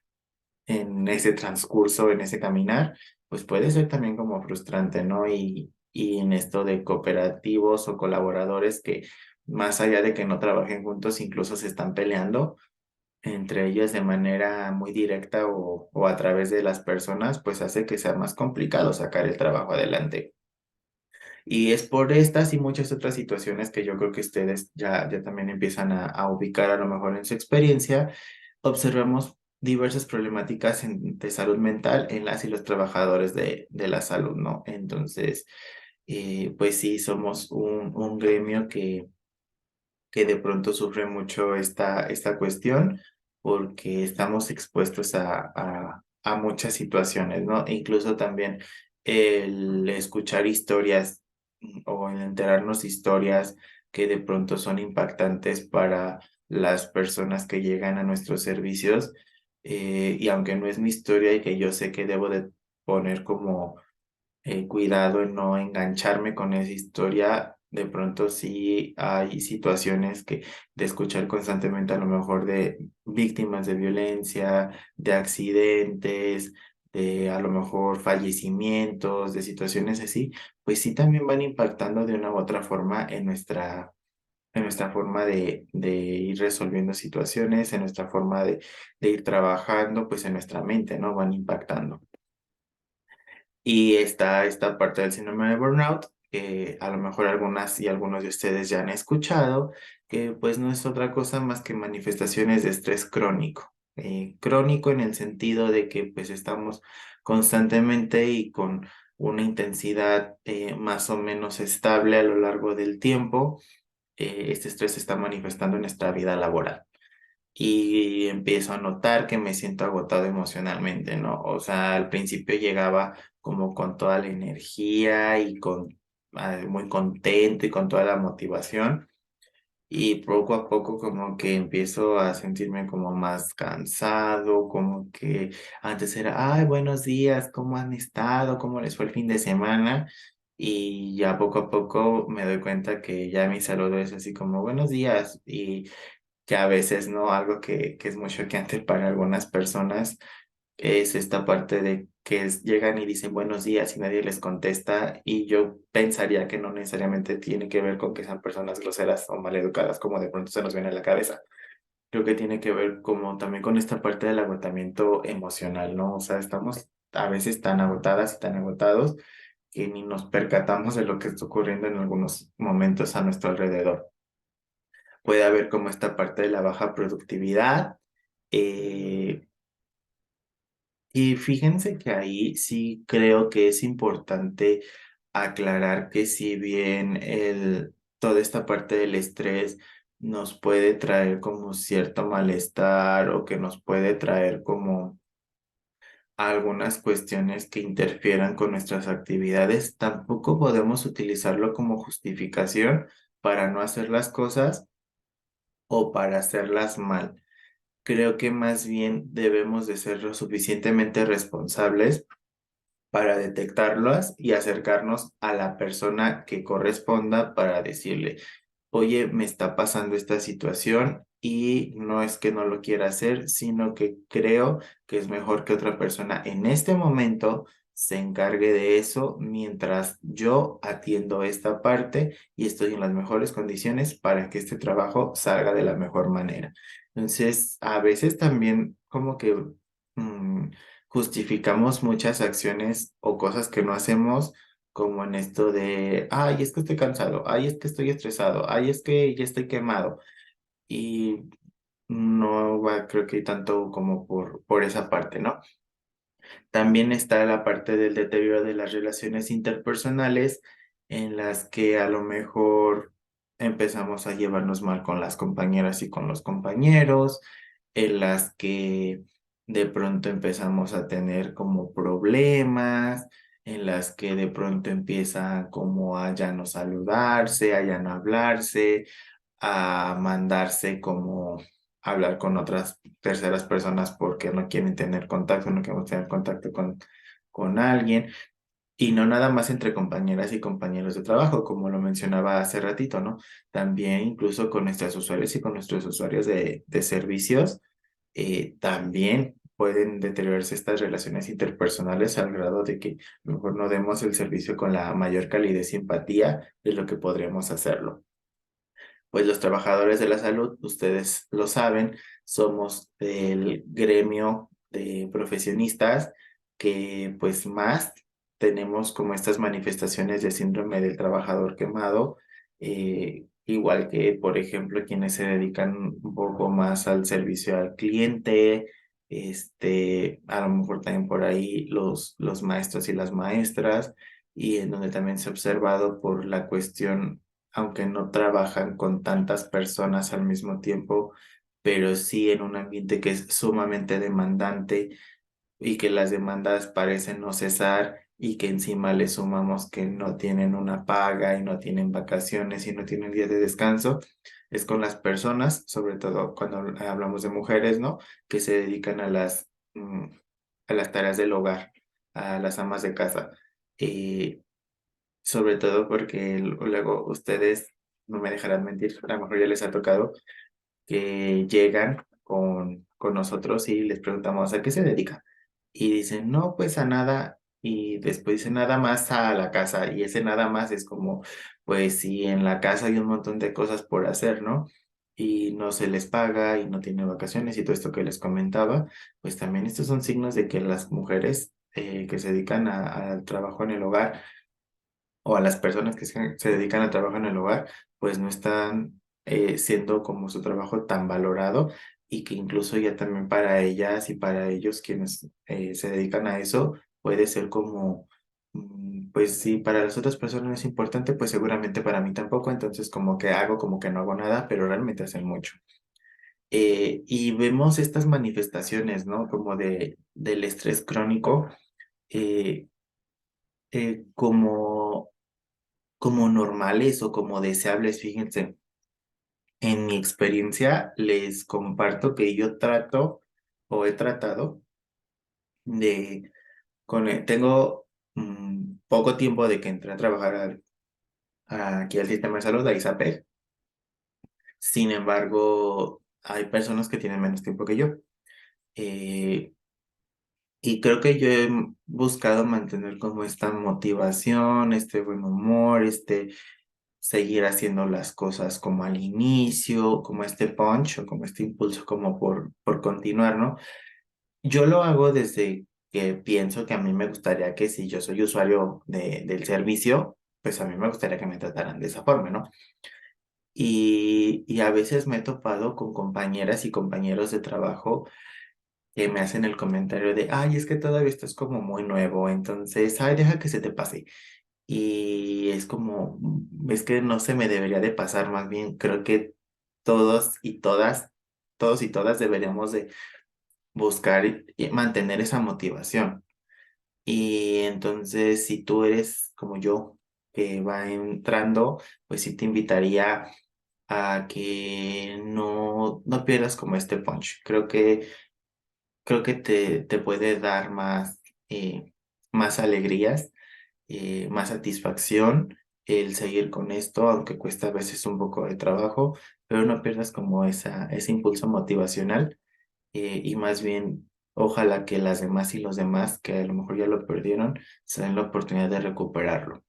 [SPEAKER 1] en ese transcurso, en ese caminar, pues puede ser también como frustrante, ¿no? Y en esto de cooperativos o colaboradores que más allá de que no trabajen juntos, incluso se están peleando, entre ellos de manera muy directa o a través de las personas, pues hace que sea más complicado sacar el trabajo adelante. Y es por estas y muchas otras situaciones que yo creo que ustedes ya también empiezan a ubicar a lo mejor en su experiencia, observamos diversas problemáticas de salud mental en las y los trabajadores de la salud, ¿no? Entonces, pues sí, somos un gremio que de pronto sufre mucho esta cuestión porque estamos expuestos a muchas situaciones, ¿no? E incluso también el escuchar historias o el enterarnos historias que de pronto son impactantes para las personas que llegan a nuestros servicios. Y aunque no es mi historia y que yo sé que debo de poner como cuidado en no engancharme con esa historia. De pronto sí hay situaciones que de escuchar constantemente a lo mejor de víctimas de violencia, de accidentes, de a lo mejor fallecimientos, de situaciones así, pues sí también van impactando de una u otra forma en nuestra forma de ir resolviendo situaciones, en nuestra forma de ir trabajando, pues en nuestra mente, ¿no? Van impactando. Y está esta parte del síndrome de burnout, que a lo mejor algunas y algunos de ustedes ya han escuchado, que pues no es otra cosa más que manifestaciones de estrés crónico. Crónico en el sentido de que pues estamos constantemente y con una intensidad más o menos estable a lo largo del tiempo. Este estrés se está manifestando en nuestra vida laboral y empiezo a notar que me siento agotado emocionalmente, ¿no? O sea, al principio llegaba como con toda la energía y con muy contento y con toda la motivación y poco a poco como que empiezo a sentirme como más cansado, como que antes era, ay, buenos días, ¿cómo han estado? ¿Cómo les fue el fin de semana? Y ya poco a poco me doy cuenta que ya mi saludo es así como buenos días y que a veces, ¿no? Algo que es muy choqueante para algunas personas es esta parte de que llegan y dicen buenos días y nadie les contesta y yo pensaría que no necesariamente tiene que ver con que sean personas groseras o maleducadas como de pronto se nos viene a la cabeza. Creo que tiene que ver como también con esta parte del agotamiento emocional, ¿no? O sea, estamos a veces tan agotadas y tan agotados que ni nos percatamos de lo que está ocurriendo en algunos momentos a nuestro alrededor. Puede haber como esta parte de la baja productividad. eh, y fíjense que ahí sí creo que es importante aclarar que si bien toda esta parte del estrés nos puede traer como cierto malestar o que nos puede traer como algunas cuestiones que interfieran con nuestras actividades, tampoco podemos utilizarlo como justificación para no hacer las cosas o para hacerlas mal. Creo que más bien debemos de ser lo suficientemente responsables para detectarlas y acercarnos a la persona que corresponda para decirle, oye, me está pasando esta situación y no es que no lo quiera hacer, sino que creo que es mejor que otra persona en este momento se encargue de eso mientras yo atiendo esta parte y estoy en las mejores condiciones para que este trabajo salga de la mejor manera. Entonces, a veces también como que justificamos muchas acciones o cosas que no hacemos como en esto de, ay, es que estoy cansado, ay, es que estoy estresado, ay, es que ya estoy quemado. Y no va, creo que tanto como por esa parte, ¿no? También está la parte del deterioro de las relaciones interpersonales en las que a lo mejor empezamos a llevarnos mal con las compañeras y con los compañeros, en las que de pronto empezamos a tener como problemas, en las que de pronto empieza como a ya no saludarse, a ya no hablarse, a mandarse como hablar con otras terceras personas porque no quieren tener contacto, no queremos tener contacto con alguien. Y no nada más entre compañeras y compañeros de trabajo, como lo mencionaba hace ratito, ¿no? También incluso con nuestros usuarios y con nuestros usuarios de servicios, también pueden deteriorarse estas relaciones interpersonales al grado de que a lo mejor no demos el servicio con la mayor calidez y empatía de lo que podríamos hacerlo. Pues los trabajadores de la salud, ustedes lo saben, somos el gremio de profesionistas que pues más tenemos como estas manifestaciones de síndrome del trabajador quemado, igual que por ejemplo quienes se dedican un poco más al servicio al cliente, a lo mejor también por ahí los maestros y las maestras, y en donde también se ha observado por la cuestión, aunque no trabajan con tantas personas al mismo tiempo, pero sí en un ambiente que es sumamente demandante y que las demandas parecen no cesar y que encima le sumamos que no tienen una paga y no tienen vacaciones y no tienen días de descanso, es con las personas, sobre todo cuando hablamos de mujeres, ¿no? Que se dedican a las tareas del hogar, a las amas de casa. Y sobre todo porque luego ustedes, no me dejarán mentir, a lo mejor ya les ha tocado que llegan con nosotros y les preguntamos a qué se dedica. Y dicen, no, pues a nada. Y después dicen nada más a la casa. Y ese nada más es como, pues si en la casa hay un montón de cosas por hacer, ¿no? Y no se les paga y no tienen vacaciones y todo esto que les comentaba, pues también estos son signos de que las mujeres que se dedican al trabajo en el hogar o a las personas que se dedican al trabajo en el hogar, pues no están siendo como su trabajo tan valorado y que incluso ya también para ellas y para ellos quienes se dedican a eso puede ser como, pues si para las otras personas no es importante, pues seguramente para mí tampoco, entonces como que hago como que no hago nada, pero realmente hacen mucho. Y vemos estas manifestaciones, ¿no? Como del estrés crónico, eh, como normales o como deseables, fíjense. En mi experiencia, les comparto que yo trato o he tratado de, tengo poco tiempo de que entré a trabajar aquí al sistema de salud, a ISAPEG. Sin embargo, hay personas que tienen menos tiempo que yo. Eh, y creo que yo he buscado mantener como esta motivación, este buen humor, seguir haciendo las cosas como al inicio, como este punch o como este impulso como por continuar, ¿no? Yo lo hago desde que pienso que a mí me gustaría que si yo soy usuario del servicio, pues a mí me gustaría que me trataran de esa forma, ¿no? Y a veces me he topado con compañeras y compañeros de trabajo que me hacen el comentario de, ay, es que todavía esto es como muy nuevo, entonces, ay, deja que se te pase. Y es como, es que no se me debería de pasar, más bien creo que todos y todas, todos y todas deberíamos de buscar y mantener esa motivación. Y entonces, si tú eres como yo, que va entrando, pues sí te invitaría a que no pierdas como este punch. Creo que te puede dar más alegrías, más satisfacción el seguir con esto, aunque cuesta a veces un poco de trabajo, pero no pierdas como ese impulso motivacional, y más bien ojalá que las demás y los demás que a lo mejor ya lo perdieron se den la oportunidad de recuperarlo.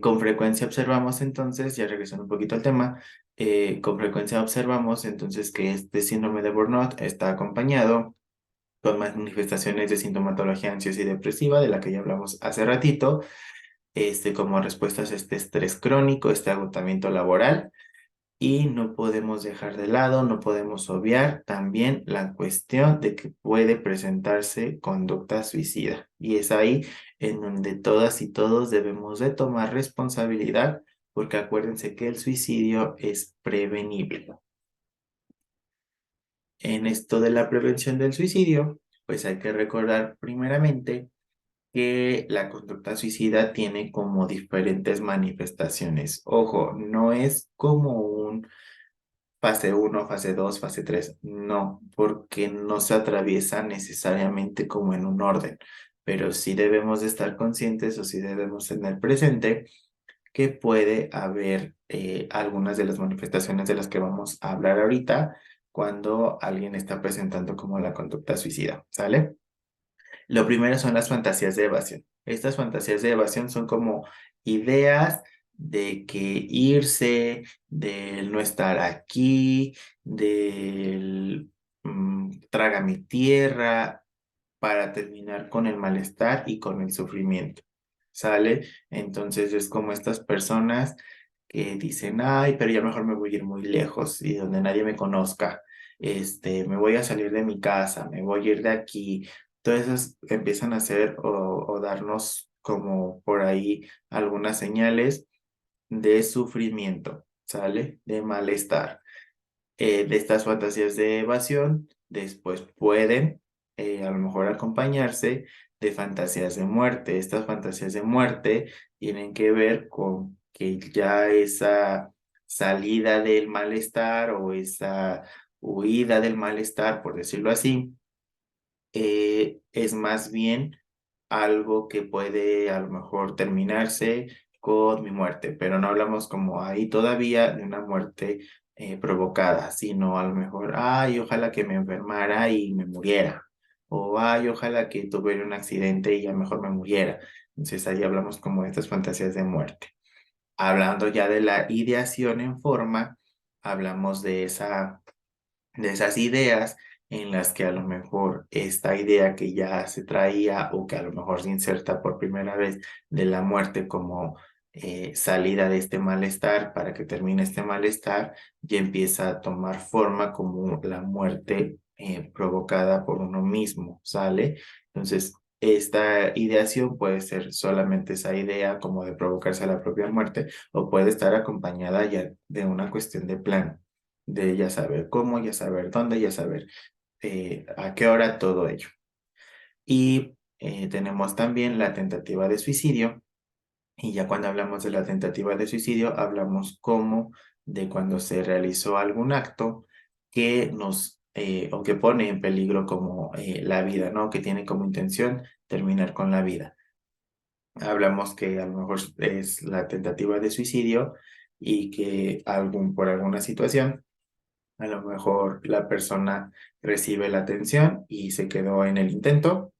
[SPEAKER 1] Con frecuencia observamos entonces, ya regresando un poquito al tema, con frecuencia observamos entonces que este síndrome de burnout está acompañado con manifestaciones de sintomatología ansiosa y depresiva, de la que ya hablamos hace ratito, como respuestas a este estrés crónico, este agotamiento laboral, y no podemos dejar de lado, no podemos obviar también la cuestión de que puede presentarse conducta suicida. Y es ahí en donde todas y todos debemos de tomar responsabilidad, porque acuérdense que el suicidio es prevenible. En esto de la prevención del suicidio, pues hay que recordar primeramente que la conducta suicida tiene como diferentes manifestaciones. Ojo, no es como un fase uno, fase 2, fase 3, no, porque no se atraviesa necesariamente como en un orden, pero sí debemos de estar conscientes o sí debemos tener presente que puede haber algunas de las manifestaciones de las que vamos a hablar ahorita cuando alguien está presentando como la conducta suicida, ¿sale? Lo primero son las fantasías de evasión. Estas fantasías de evasión son como ideas de que irse, del no estar aquí, del traga mi tierra, para terminar con el malestar y con el sufrimiento. ¿Sale? Entonces es como estas personas que dicen, ay, pero ya mejor me voy a ir muy lejos y donde nadie me conozca. Me voy a salir de mi casa, me voy a ir de aquí. Entonces empiezan a hacer o darnos como por ahí algunas señales de sufrimiento, ¿sale? De malestar. De estas fantasías de evasión, después pueden a lo mejor acompañarse de fantasías de muerte. Estas fantasías de muerte tienen que ver con que ya esa salida del malestar o esa huida del malestar, por decirlo así, es más bien algo que puede a lo mejor terminarse con mi muerte, pero no hablamos como ahí todavía de una muerte provocada, sino a lo mejor, ay, ojalá que me enfermara y me muriera, o ay, ojalá que tuviera un accidente y ya mejor me muriera. Entonces ahí hablamos como de estas fantasías de muerte. Hablando ya de la ideación en forma, hablamos de esas ideas en las que a lo mejor esta idea que ya se traía o que a lo mejor se inserta por primera vez de la muerte como salida de este malestar para que termine este malestar, ya empieza a tomar forma como la muerte provocada por uno mismo, ¿sale? Entonces, esta ideación puede ser solamente esa idea como de provocarse la propia muerte o puede estar acompañada ya de una cuestión de plan de ya saber cómo, ya saber dónde, ya saber a qué hora, todo ello. Y tenemos también la tentativa de suicidio. Y ya cuando hablamos de la tentativa de suicidio, hablamos como de cuando se realizó algún acto que nos o que pone en peligro como la vida, ¿no? Que tiene como intención terminar con la vida. Hablamos que a lo mejor es la tentativa de suicidio y que por alguna situación a lo mejor la persona recibe la atención y se quedó en el intento,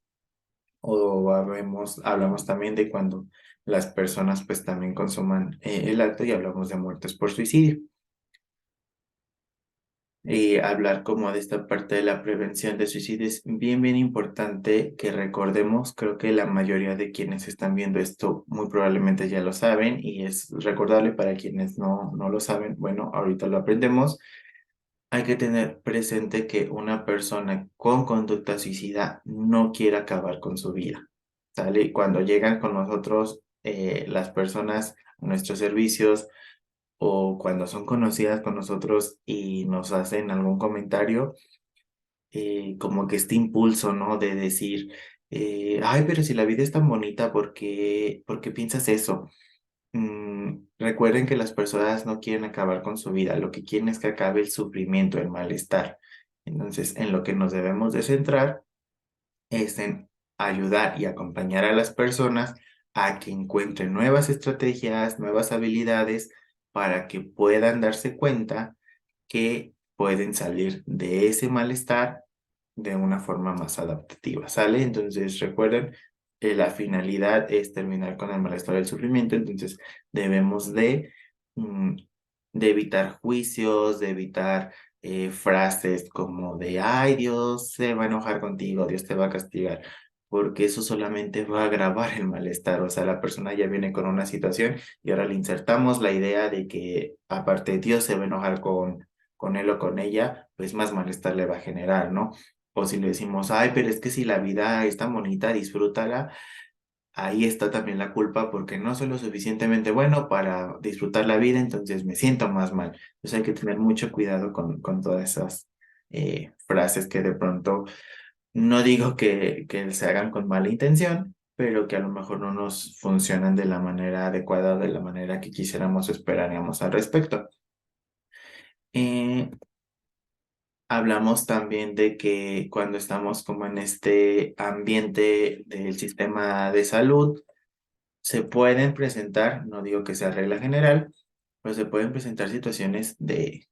[SPEAKER 1] o hablamos también de cuando las personas pues también consuman el acto y hablamos de muertes por suicidio. Y hablar como de esta parte de la prevención de suicidio es bien, bien importante que recordemos, creo que la mayoría de quienes están viendo esto muy probablemente ya lo saben y es recordable para quienes no lo saben, bueno, ahorita lo aprendemos. Hay que tener presente que una persona con conducta suicida no quiere acabar con su vida, ¿sale? Cuando llegan con nosotros las personas a nuestros servicios o cuando son conocidas con nosotros y nos hacen algún comentario, como que este impulso, ¿no? De decir, ay, pero si la vida es tan bonita, por qué piensas eso? Recuerden que las personas no quieren acabar con su vida, lo que quieren es que acabe el sufrimiento, el malestar. Entonces, en lo que nos debemos de centrar es en ayudar y acompañar a las personas a que encuentren nuevas estrategias, nuevas habilidades para que puedan darse cuenta que pueden salir de ese malestar de una forma más adaptativa, ¿sale? Entonces, recuerden, la finalidad es terminar con el malestar y el sufrimiento, entonces debemos mm, de evitar juicios, de evitar frases como de, ay, Dios se va a enojar contigo, Dios te va a castigar, porque eso solamente va a agravar el malestar, o sea, la persona ya viene con una situación y ahora le insertamos la idea de que aparte Dios se va a enojar con él o con ella, pues más malestar le va a generar, ¿no? O si le decimos, ay, pero es que si la vida es tan bonita, disfrútala, ahí está también la culpa porque no soy lo suficientemente bueno para disfrutar la vida, entonces me siento más mal. Entonces hay que tener mucho cuidado con todas esas frases que de pronto no digo que se hagan con mala intención, pero que a lo mejor no nos funcionan de la manera adecuada, de la manera que quisiéramos o esperaríamos al respecto. Eh, Hablamos también de que cuando estamos como en este ambiente del sistema de salud, se pueden presentar, no digo que sea regla general, pero se pueden presentar situaciones de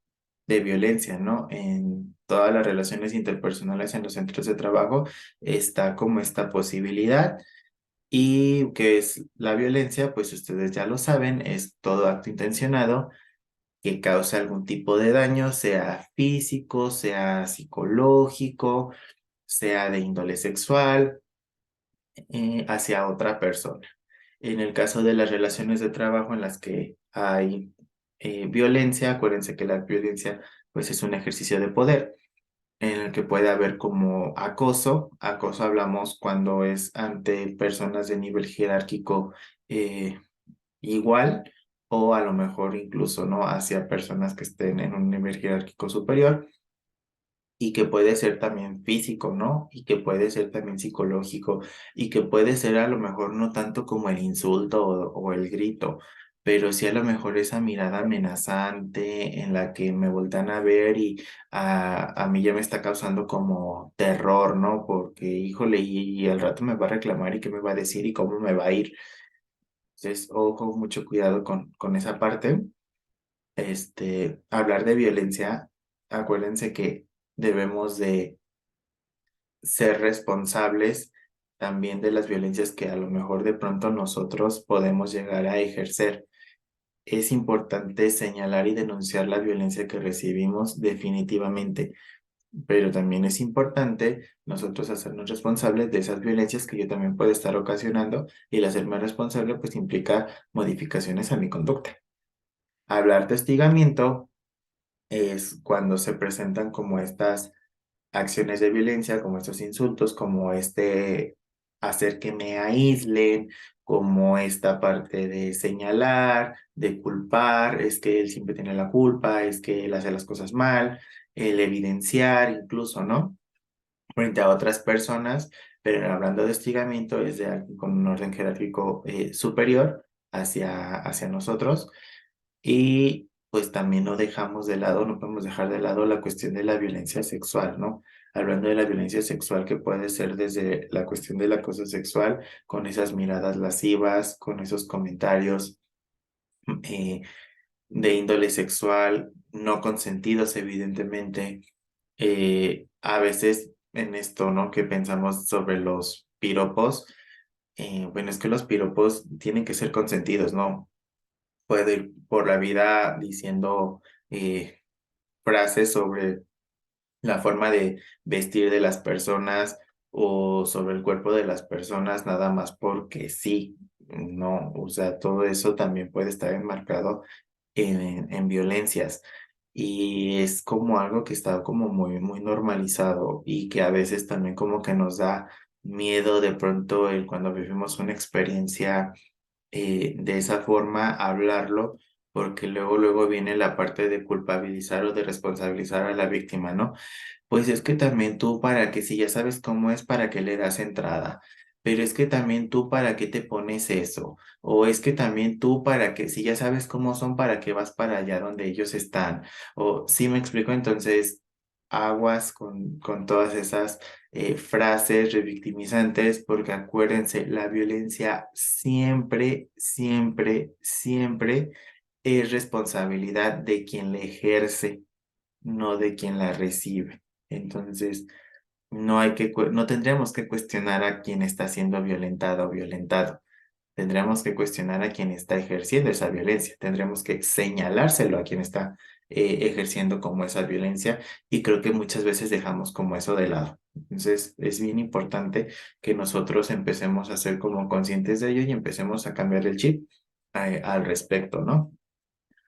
[SPEAKER 1] violencia, ¿no? En todas las relaciones interpersonales en los centros de trabajo está como esta posibilidad Y qué es la violencia, pues ustedes ya lo saben, es todo acto intencionado que causa algún tipo de daño, sea físico, sea psicológico, sea de índole sexual, hacia otra persona. En el caso de las relaciones de trabajo en las que hay violencia, acuérdense que la violencia pues es un ejercicio de poder en el que puede haber como acoso. Acoso hablamos cuando es ante personas de nivel jerárquico eh, igual o a lo mejor incluso no hacia personas que estén en un nivel jerárquico superior y que puede ser también físico, ¿no? Y que puede ser también psicológico y que puede ser a lo mejor no tanto como el insulto o el grito, pero sí a lo mejor esa mirada amenazante en la que me voltean a ver y a mí ya me está causando como terror, ¿no? Porque, híjole, y al rato me va a reclamar y qué me va a decir y cómo me va a ir. Entonces, ojo, mucho cuidado con esa parte. Hablar de violencia, acuérdense que debemos de ser responsables también de las violencias que a lo mejor de pronto nosotros podemos llegar a ejercer. Es importante señalar y denunciar la violencia que recibimos definitivamente, pero también es importante nosotros hacernos responsables de esas violencias que yo también puedo estar ocasionando y el hacerme responsable pues implica modificaciones a mi conducta. Hablar de hostigamiento es cuando se presentan como estas acciones de violencia, como estos insultos, como hacer que me aíslen, como esta parte de señalar, de culpar, es que él siempre tiene la culpa, es que él hace las cosas mal, el evidenciar incluso, ¿no? Frente a otras personas, pero hablando de hostigamiento es de alguien con un orden jerárquico superior hacia nosotros y pues también no dejamos de lado, no podemos dejar de lado la cuestión de la violencia sexual, ¿no? Hablando de la violencia sexual que puede ser desde la cuestión del acoso sexual, con esas miradas lascivas, con esos comentarios eh, de índole sexual, no consentidos, evidentemente. A veces en esto, ¿no? Que pensamos sobre los piropos, bueno, es que los piropos tienen que ser consentidos, ¿no? Puedo ir por la vida diciendo frases sobre la forma de vestir de las personas o sobre el cuerpo de las personas, nada más porque sí, no, o sea, todo eso también puede estar enmarcado en violencias. Y es como algo que está como muy, muy normalizado y que a veces también como que nos da miedo de pronto el cuando vivimos una experiencia de esa forma hablarlo, porque luego viene la parte de culpabilizar o de responsabilizar a la víctima, ¿no? Pues es que también tú para que si ya sabes cómo es, para qué le das entrada. Pero es que también tú para qué te pones eso. O es que también tú para que si ya sabes cómo son, para qué vas para allá donde ellos están. O sí me explico, entonces aguas con todas esas frases revictimizantes, porque acuérdense, la violencia siempre, siempre, siempre es responsabilidad de quien la ejerce, no de quien la recibe. Entonces, no tendríamos que cuestionar a quien está siendo violentado o violentado. Tendríamos que cuestionar a quien está ejerciendo esa violencia. Tendríamos que señalárselo a quien está ejerciendo como esa violencia y creo que muchas veces dejamos como eso de lado. Entonces, es bien importante que nosotros empecemos a ser como conscientes de ello y empecemos a cambiar el chip al respecto, ¿no?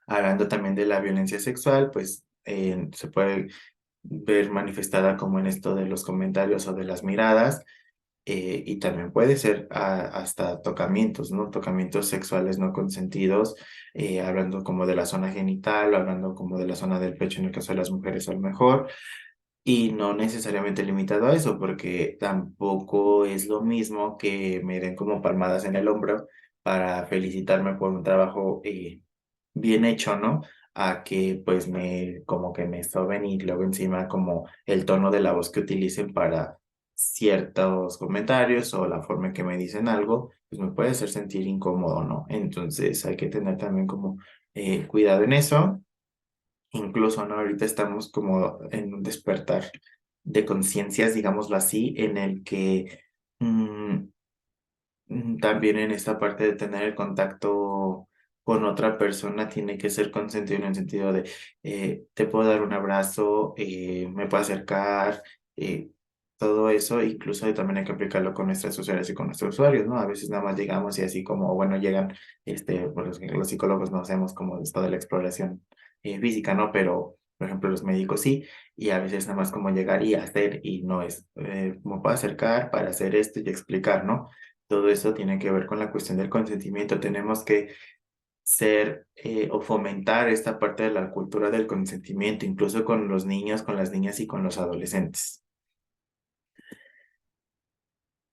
[SPEAKER 1] Hablando también de la violencia sexual, pues se puede ver manifestada como en esto de los comentarios o de las miradas, y también puede ser hasta tocamientos, ¿no? Tocamientos sexuales no consentidos, hablando como de la zona genital, o hablando como de la zona del pecho en el caso de las mujeres a lo mejor, y no necesariamente limitado a eso, porque tampoco es lo mismo que me den como palmadas en el hombro para felicitarme por un trabajo bien hecho, ¿no? A que pues como que me soben y luego encima como el tono de la voz que utilicen para ciertos comentarios o la forma en que me dicen algo, pues me puede hacer sentir incómodo, ¿no? Entonces hay que tener también como cuidado en eso. Incluso, ¿no? Ahorita estamos como en un despertar de conciencias, digámoslo así, en el que También en esta parte de tener el contacto con otra persona tiene que ser consentido en el sentido de te puedo dar un abrazo, me puedo acercar, eh, todo eso, incluso también hay que aplicarlo con nuestras usuarias y con nuestros usuarios, ¿no? A veces nada más llegamos y así como, bueno, llegan, pues los psicólogos no hacemos como esto de la exploración física, ¿no? Pero, por ejemplo, los médicos sí, y a veces nada más como llegar y hacer, y no es, me puedo acercar para hacer esto y explicar, ¿no? Todo eso tiene que ver con la cuestión del consentimiento. Tenemos que ser o fomentar esta parte de la cultura del consentimiento, incluso con los niños, con las niñas y con los adolescentes.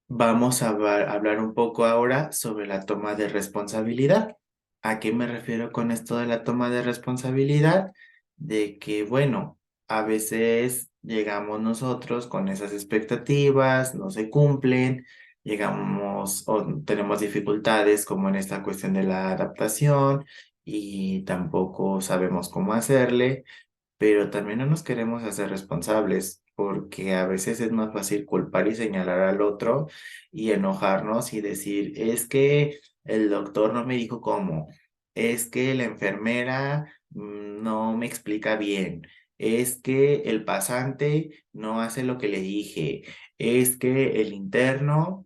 [SPEAKER 1] Vamos a hablar un poco ahora sobre la toma de responsabilidad. ¿A qué me refiero con esto de la toma de responsabilidad? De que, bueno, a veces llegamos nosotros con esas expectativas, no se cumplen, llegamos o tenemos dificultades como en esta cuestión de la adaptación y tampoco sabemos cómo hacerle, pero también no nos queremos hacer responsables porque a veces es más fácil culpar y señalar al otro y enojarnos y decir, es que el doctor no me dijo cómo, es que la enfermera no me explica bien, es que el pasante no hace lo que le dije, es que el interno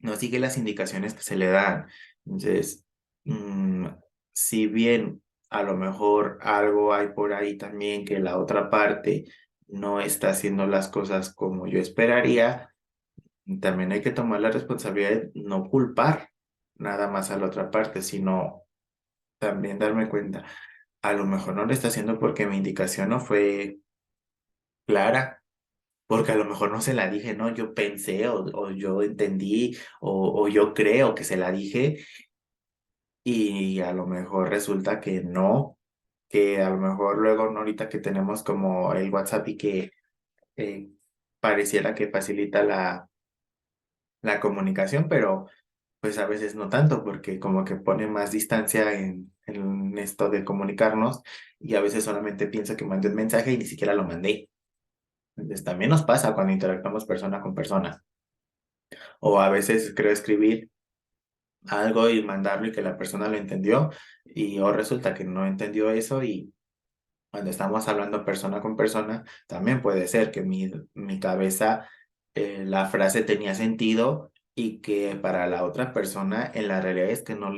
[SPEAKER 1] no sigue las indicaciones que se le dan. Entonces, mm, si bien a lo mejor algo hay por ahí también que la otra parte no está haciendo las cosas como yo esperaría, también hay que tomar la responsabilidad de no culpar nada más a la otra parte, sino también darme cuenta, a lo mejor no lo está haciendo porque mi indicación no fue clara. Porque a lo mejor no se la dije, ¿no? Yo pensé o yo entendí o yo creo que se la dije y a lo mejor resulta que no, que a lo mejor luego, ¿no? Ahorita que tenemos como el WhatsApp y que eh, pareciera que facilita la comunicación, pero pues a veces no tanto, porque como que pone más distancia en esto de comunicarnos y a veces solamente pienso que mandé un mensaje y ni siquiera lo mandé. Entonces también nos pasa cuando interactuamos persona con persona. O a veces creo escribir algo y mandarlo y que la persona lo entendió y o resulta que no entendió eso y cuando estamos hablando persona con persona, también puede ser que mi cabeza, la frase tenía sentido y que para la otra persona en la realidad es que no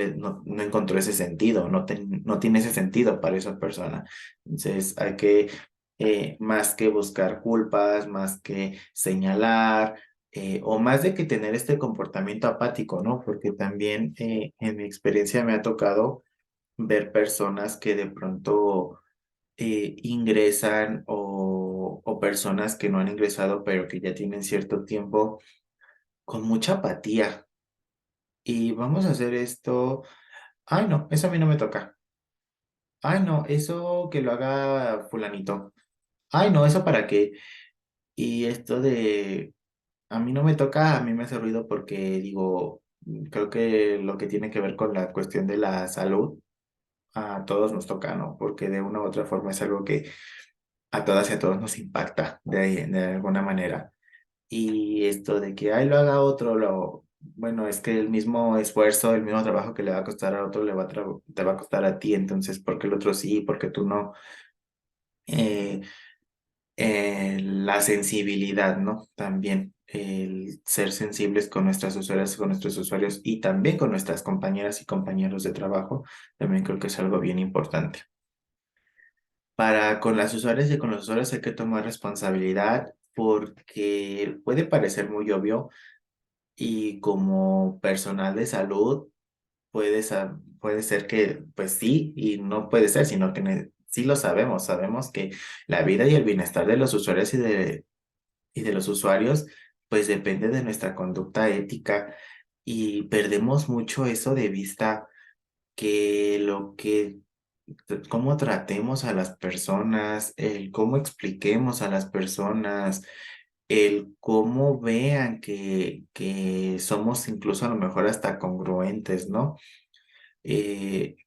[SPEAKER 1] encontró ese sentido, no tiene ese sentido para esa persona. Entonces hay que, más que buscar culpas, más que señalar, o más de que tener este comportamiento apático, ¿no? Porque también en mi experiencia me ha tocado ver personas que de pronto ingresan o personas que no han ingresado, pero que ya tienen cierto tiempo con mucha apatía. Y vamos a hacer esto. Ay, no, eso a mí no me toca. Ay, no, eso que lo haga fulanito. Ay, no, eso para qué. Y esto de a mí no me toca, a mí me hace ruido porque digo, creo que lo que tiene que ver con la cuestión de la salud, a todos nos toca, ¿no? Porque de una u otra forma es algo que a todas y a todos nos impacta de alguna manera. Y esto de que, ay, lo haga otro, bueno, es que el mismo esfuerzo, el mismo trabajo que le va a costar a otro, te va a costar a ti, entonces, ¿por qué el otro sí, por qué tú no? Eh, la sensibilidad, ¿no? También el ser sensibles con nuestras usuarias, con nuestros usuarios y también con nuestras compañeras y compañeros de trabajo, también creo que es algo bien importante. Para con las usuarias y con los usuarios hay que tomar responsabilidad porque puede parecer muy obvio y como personal de salud puede ser que pues sí y no puede ser, sino que sí lo sabemos, sabemos que la vida y el bienestar de los usuarios y de los usuarios pues depende de nuestra conducta ética y perdemos mucho eso de vista que cómo tratemos a las personas, el cómo expliquemos a las personas, el cómo vean que somos incluso a lo mejor hasta congruentes, ¿no?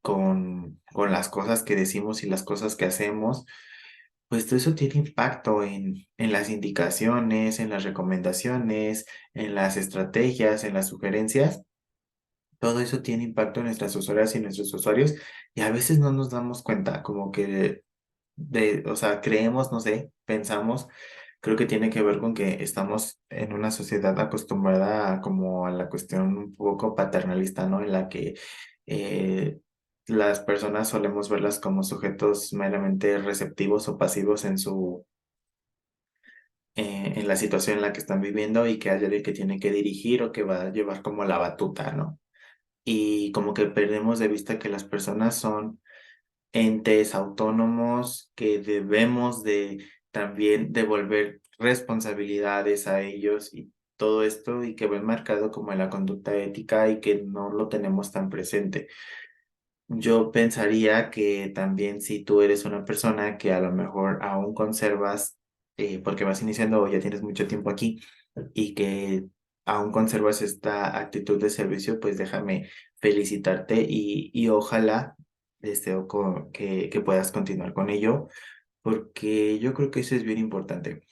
[SPEAKER 1] Con las cosas que decimos y las cosas que hacemos, pues todo eso tiene impacto en las indicaciones, en las recomendaciones, en las estrategias, en las sugerencias. todo eso tiene impacto en nuestras usuarias y nuestros usuarios y a veces no nos damos cuenta, como que o sea, creemos, no sé, pensamos, creo que tiene que ver con que estamos en una sociedad acostumbrada como a la cuestión un poco paternalista, ¿no? En la que eh, las personas solemos verlas como sujetos meramente receptivos o pasivos en la situación en la que están viviendo y que hay alguien que tiene que dirigir o que va a llevar como la batuta, ¿no? Y como que perdemos de vista que las personas son entes autónomos que debemos de también devolver responsabilidades a ellos y todo esto y que va enmarcado como en la conducta ética y que no lo tenemos tan presente. Yo pensaría que también si tú eres una persona que a lo mejor aún conservas, porque vas iniciando o ya tienes mucho tiempo aquí y que aún conservas esta actitud de servicio, pues déjame felicitarte y ojalá deseo que puedas continuar con ello, porque yo creo que eso es bien importante.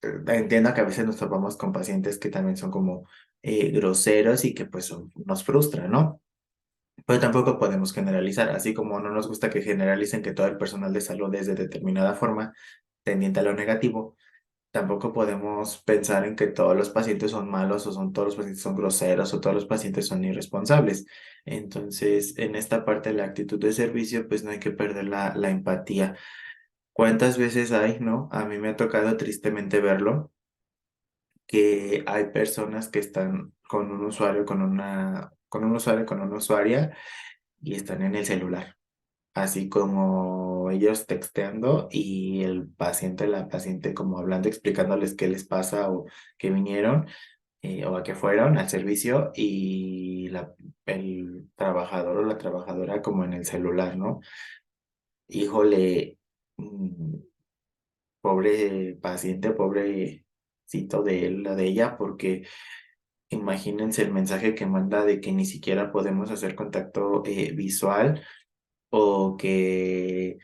[SPEAKER 1] Entiendo que a veces nos topamos con pacientes que también son como groseros y que pues nos frustran, ¿no? Pero tampoco podemos generalizar, así como no nos gusta que generalicen que todo el personal de salud es de determinada forma, tendiente a lo negativo, tampoco podemos pensar en que todos los pacientes son malos o todos los pacientes son groseros o todos los pacientes son irresponsables. Entonces, en esta parte de la actitud de servicio, pues no hay que perder la empatía. ¿Cuántas veces hay, no? A mí me ha tocado tristemente verlo, que hay personas que están con un usuario, con una usuaria y están en el celular, así como ellos texteando y el paciente, la paciente como hablando, explicándoles qué les pasa o que vinieron o a qué fueron al servicio y el trabajador o la trabajadora como en el celular, ¿no? Híjole, mm, pobre paciente, pobrecito de él o de ella, porque imagínense el mensaje que manda de que ni siquiera podemos hacer contacto visual o que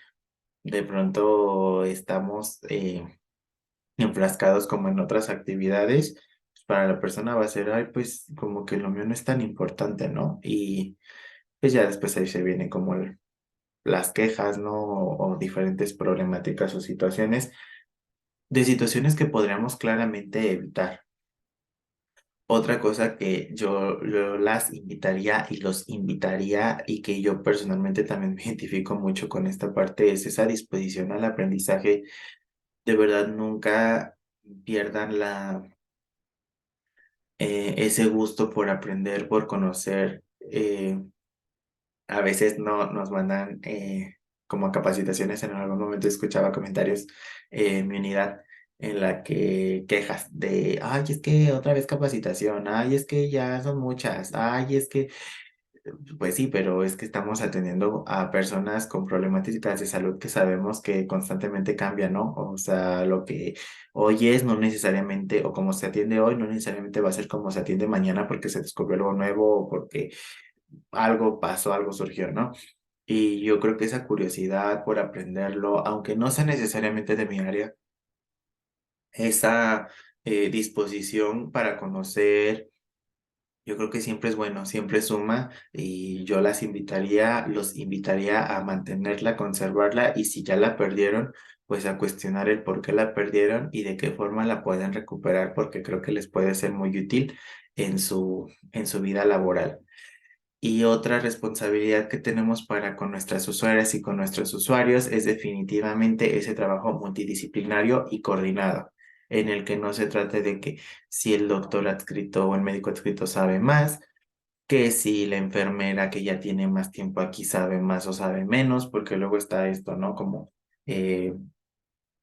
[SPEAKER 1] de pronto estamos enfrascados como en otras actividades, pues para la persona va a ser, ay, pues como que lo mío no es tan importante, ¿no? Y pues ya después ahí se vienen como las quejas, ¿no? O diferentes problemáticas o situaciones, de situaciones que podríamos claramente evitar. Otra cosa que yo las invitaría y los invitaría y que yo personalmente también me identifico mucho con esta parte es esa disposición al aprendizaje. De verdad, nunca pierdan ese gusto por aprender, por conocer. A veces no nos mandan como a capacitaciones. En algún momento escuchaba comentarios en mi unidad en la que quejas de, ay, es que otra vez capacitación, ay, es que ya son muchas, ay, es que pues sí, pero es que estamos atendiendo a personas con problemáticas de salud que sabemos que constantemente cambian, ¿no? O sea, lo que hoy es no necesariamente, o como se atiende hoy, no necesariamente va a ser como se atiende mañana porque se descubrió algo nuevo o porque algo pasó, algo surgió, ¿no? Y yo creo que esa curiosidad por aprenderlo, aunque no sea necesariamente de mi área, esa disposición para conocer. Yo creo que siempre es bueno, siempre suma y yo los invitaría a mantenerla, conservarla y si ya la perdieron, pues a cuestionar el por qué la perdieron y de qué forma la pueden recuperar, porque creo que les puede ser muy útil en su vida laboral. Y otra responsabilidad que tenemos para con nuestras usuarias y con nuestros usuarios es definitivamente ese trabajo multidisciplinario y coordinado, en el que no se trate de que si el doctor adscrito o el médico adscrito sabe más, que si la enfermera que ya tiene más tiempo aquí sabe más o sabe menos, porque luego está esto, ¿no? Como eh,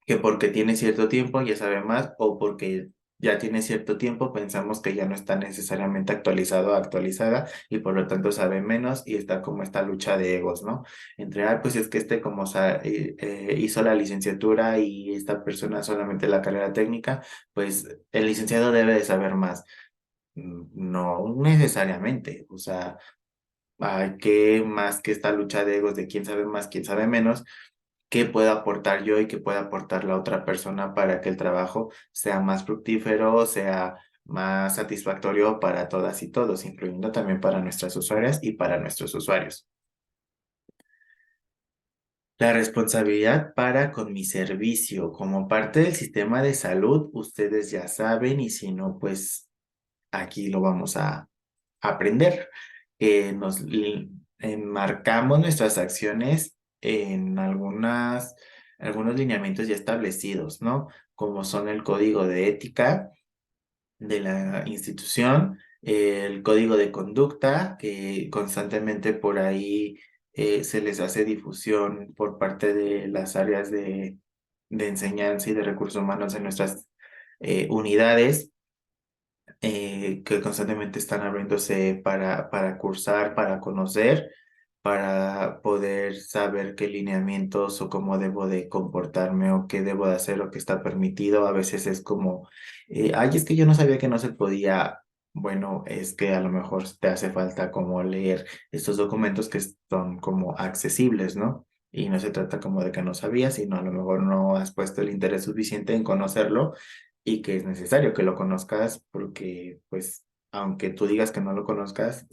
[SPEAKER 1] que porque tiene cierto tiempo ya sabe más o porque ya tiene cierto tiempo pensamos que ya no está necesariamente actualizado o actualizada y por lo tanto sabe menos y está como esta lucha de egos, ¿no? Entre, ah, pues es que este como hizo la licenciatura y esta persona solamente la carrera técnica, pues el licenciado debe de saber más. No necesariamente, o sea, hay que más que esta lucha de egos de quién sabe más, quién sabe menos, qué puedo aportar yo y qué puede aportar la otra persona para que el trabajo sea más fructífero, sea más satisfactorio para todas y todos, incluyendo también para nuestras usuarias y para nuestros usuarios. La responsabilidad para con mi servicio. Como parte del sistema de salud, ustedes ya saben, y si no, pues aquí lo vamos a aprender. Enmarcamos nuestras acciones en algunos lineamientos ya establecidos, ¿no? Como son el código de ética de la institución, el código de conducta, que constantemente por ahí se les hace difusión por parte de las áreas de enseñanza y de recursos humanos en nuestras unidades, que constantemente están abriéndose para cursar, para conocer, para poder saber qué lineamientos o cómo debo de comportarme o qué debo de hacer o qué está permitido. A veces es como, ay, es que yo no sabía que no se podía. Bueno, es que a lo mejor te hace falta como leer estos documentos que son como accesibles, ¿no? Y no se trata como de que no sabías, sino a lo mejor no has puesto el interés suficiente en conocerlo y que es necesario que lo conozcas porque, pues, aunque tú digas que no lo conozcas,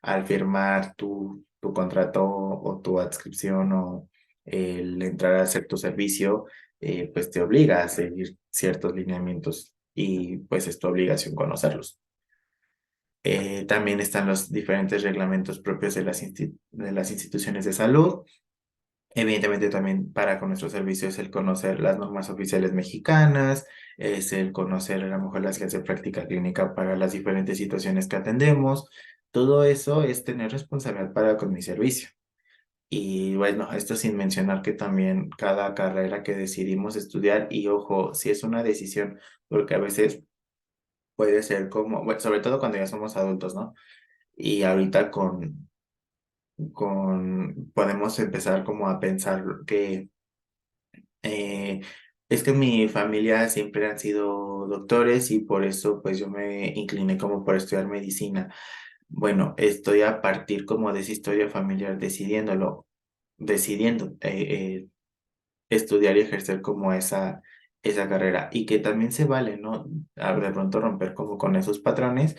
[SPEAKER 1] al firmar tu contrato o tu adscripción o el entrar a hacer tu servicio, pues te obliga a seguir ciertos lineamientos y pues es tu obligación conocerlos. También están los diferentes reglamentos propios de las instituciones de salud. Evidentemente también para con nuestro servicio es el conocer las normas oficiales mexicanas, es el conocer a lo mejor las guías de práctica clínica para las diferentes situaciones que atendemos. Todo eso es tener responsabilidad para con mi servicio. Y bueno, esto sin mencionar que también cada carrera que decidimos estudiar, y ojo, si es una decisión, porque a veces puede ser como, bueno, sobre todo cuando ya somos adultos, ¿no? Y ahorita podemos empezar como a pensar que Eh, es que mi familia siempre han sido doctores y por eso pues yo me incliné como por estudiar medicina. Bueno, estoy a partir como de esa historia familiar decidiendo estudiar y ejercer como esa carrera y que también se vale, ¿no? De pronto romper como con esos patrones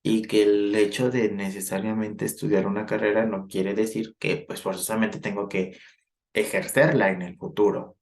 [SPEAKER 1] y que el hecho de necesariamente estudiar una carrera no quiere decir que pues forzosamente tengo que ejercerla en el futuro.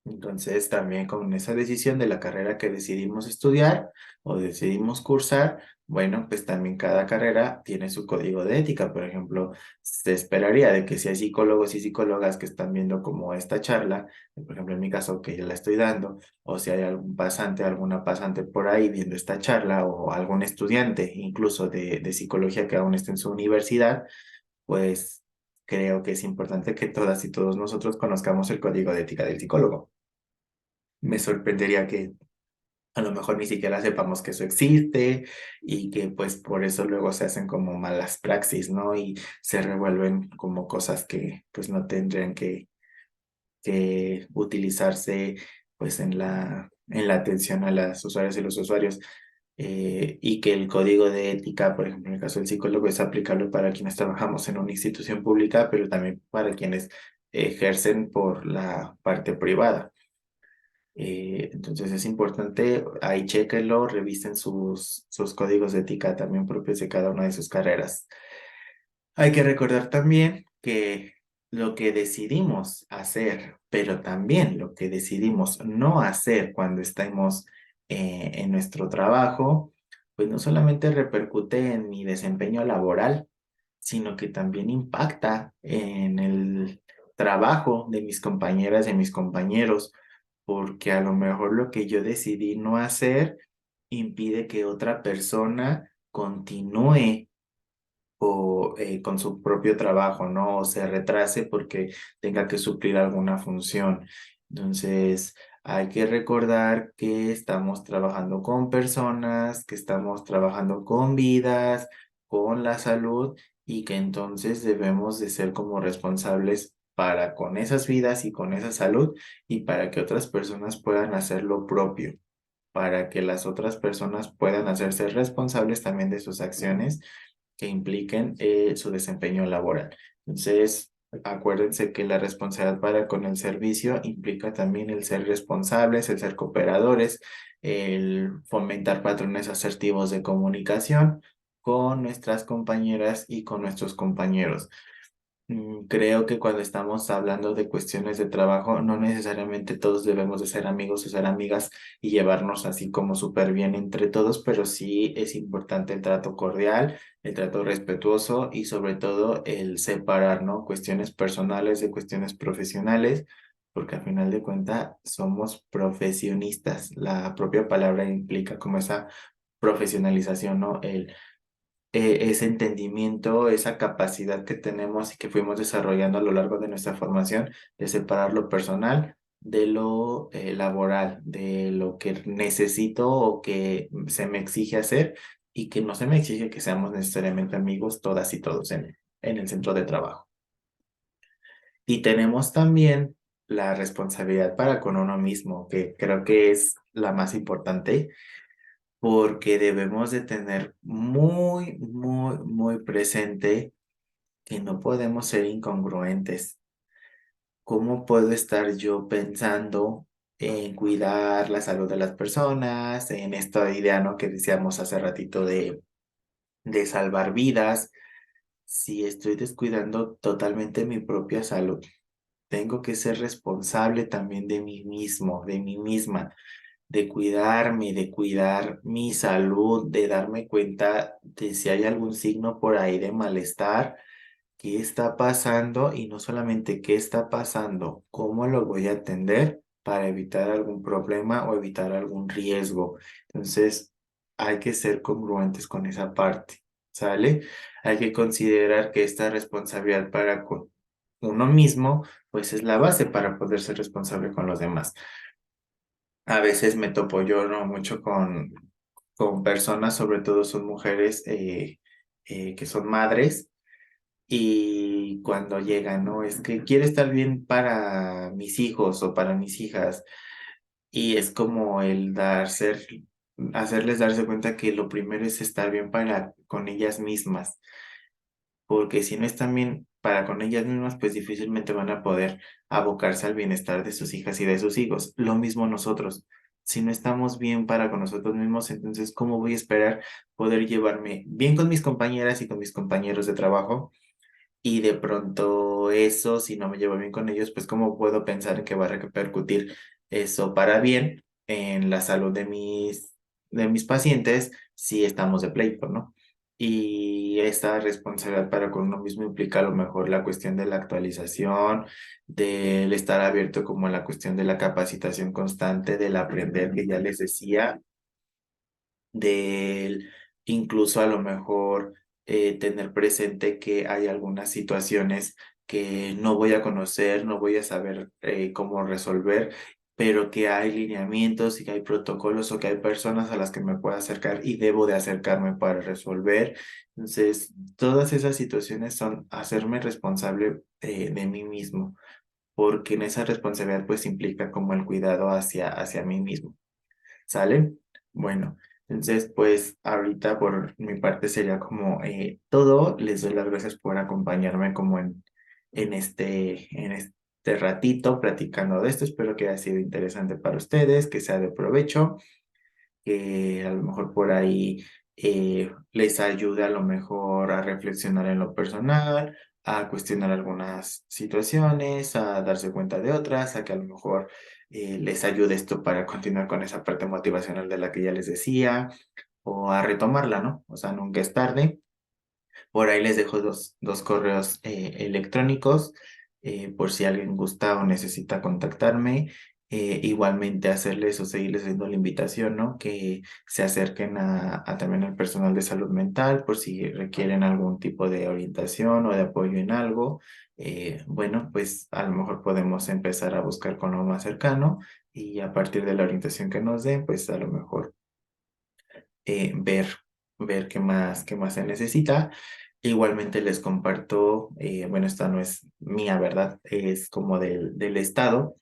[SPEAKER 1] Entonces, también con esa decisión de la carrera que decidimos estudiar o decidimos cursar, bueno, pues también cada carrera tiene su código de ética. Por ejemplo, se esperaría de que si hay psicólogos y psicólogas que están viendo como esta charla, por ejemplo, en mi caso que yo la estoy dando, o si hay algún pasante, alguna pasante por ahí viendo esta charla, o algún estudiante incluso de psicología que aún esté en su universidad, pues creo que es importante que todas y todos nosotros conozcamos el código de ética del psicólogo. Me sorprendería que a lo mejor ni siquiera sepamos que eso existe y que pues por eso luego se hacen como malas praxis, ¿no? Y se revuelven como cosas que pues no tendrían que utilizarse pues en la atención a las usuarias y los usuarios. Y que el código de ética, por ejemplo, en el caso del psicólogo, es aplicable para quienes trabajamos en una institución pública, pero también para quienes ejercen por la parte privada. Entonces es importante, ahí chéquenlo, revisen sus códigos de ética también propios de cada una de sus carreras. Hay que recordar también que lo que decidimos hacer, pero también lo que decidimos no hacer cuando estamos en nuestro trabajo, pues no solamente repercute en mi desempeño laboral, sino que también impacta en el trabajo de mis compañeras y mis compañeros, porque a lo mejor lo que yo decidí no hacer impide que otra persona continúe con su propio trabajo, ¿no? O se retrase porque tenga que suplir alguna función. Entonces, hay que recordar que estamos trabajando con personas, que estamos trabajando con vidas, con la salud y que entonces debemos de ser como responsables para con esas vidas y con esa salud y para que otras personas puedan hacer lo propio, para que las otras personas puedan hacerse responsables también de sus acciones que impliquen su desempeño laboral. Entonces, Acuérdense que la responsabilidad para con el servicio implica también el ser responsables, el ser cooperadores, el fomentar patrones asertivos de comunicación con nuestras compañeras y con nuestros compañeros. Creo que cuando estamos hablando de cuestiones de trabajo, no necesariamente todos debemos de ser amigos o ser amigas y llevarnos así como súper bien entre todos, pero sí es importante el trato cordial, el trato respetuoso y sobre todo el separar, ¿no? Cuestiones personales de cuestiones profesionales, porque al final de cuentas somos profesionistas. La propia palabra implica como esa profesionalización, ¿no? Ese entendimiento, esa capacidad que tenemos y que fuimos desarrollando a lo largo de nuestra formación de separar lo personal de lo laboral, de lo que necesito o que se me exige hacer y que no se me exige que seamos necesariamente amigos todas y todos en el centro de trabajo. Y tenemos también la responsabilidad para con uno mismo, que creo que es la más importante porque debemos de tener muy, muy, muy presente que no podemos ser incongruentes. ¿Cómo puedo estar yo pensando en cuidar la salud de las personas, en esta idea, ¿no? que decíamos hace ratito de salvar vidas, si estoy descuidando totalmente mi propia salud? Tengo que ser responsable también de mí mismo, de mí misma, de cuidarme, de cuidar mi salud, de darme cuenta de si hay algún signo por ahí de malestar, qué está pasando y no solamente qué está pasando, cómo lo voy a atender para evitar algún problema o evitar algún riesgo. Entonces, hay que ser congruentes con esa parte, ¿sale? Hay que considerar que esta responsabilidad para con uno mismo, pues es la base para poder ser responsable con los demás. A veces me topo yo, ¿no? Mucho con personas, sobre todo son mujeres que son madres y cuando llegan, ¿no? Es que quiero estar bien para mis hijos o para mis hijas y es como el hacerles darse cuenta que lo primero es estar bien para con ellas mismas, porque si no están bien para con ellas mismas, pues difícilmente van a poder abocarse al bienestar de sus hijas y de sus hijos. Lo mismo nosotros. Si no estamos bien para con nosotros mismos, entonces, ¿cómo voy a esperar poder llevarme bien con mis compañeras y con mis compañeros de trabajo? Y de pronto eso, si no me llevo bien con ellos, pues cómo puedo pensar en que va a repercutir eso para bien en la salud de mis pacientes si estamos de pleito, ¿no? Y esta responsabilidad para con uno mismo implica a lo mejor la cuestión de la actualización, del estar abierto como la cuestión de la capacitación constante, del aprender que ya les decía, del incluso a lo mejor tener presente que hay algunas situaciones que no voy a conocer, no voy a saber cómo resolver, pero que hay lineamientos y que hay protocolos o que hay personas a las que me puedo acercar y debo de acercarme para resolver. Entonces, todas esas situaciones son hacerme responsable de mí mismo, porque en esa responsabilidad pues implica como el cuidado hacia mí mismo. ¿Sale? Bueno, entonces pues ahorita por mi parte sería como todo. Les doy las gracias por acompañarme como en este ratito platicando de esto. Espero que haya sido interesante para ustedes, que sea de provecho, que a lo mejor por ahí les ayude a lo mejor a reflexionar en lo personal, a cuestionar algunas situaciones, a darse cuenta de otras, a que a lo mejor les ayude esto para continuar con esa parte motivacional de la que ya les decía, o a retomarla, ¿no? O sea, nunca es tarde. Por ahí les dejo dos correos electrónicos por si alguien gusta o necesita contactarme. Igualmente hacerles o seguirles haciendo la invitación, ¿no? Que se acerquen a también al personal de salud mental por si requieren algún tipo de orientación o de apoyo en algo. Bueno, pues a lo mejor podemos empezar a buscar con lo más cercano y a partir de la orientación que nos den, pues a lo mejor ver, ver qué más se necesita. Igualmente les comparto, bueno, esta no es mía, ¿verdad? Es como del Estado.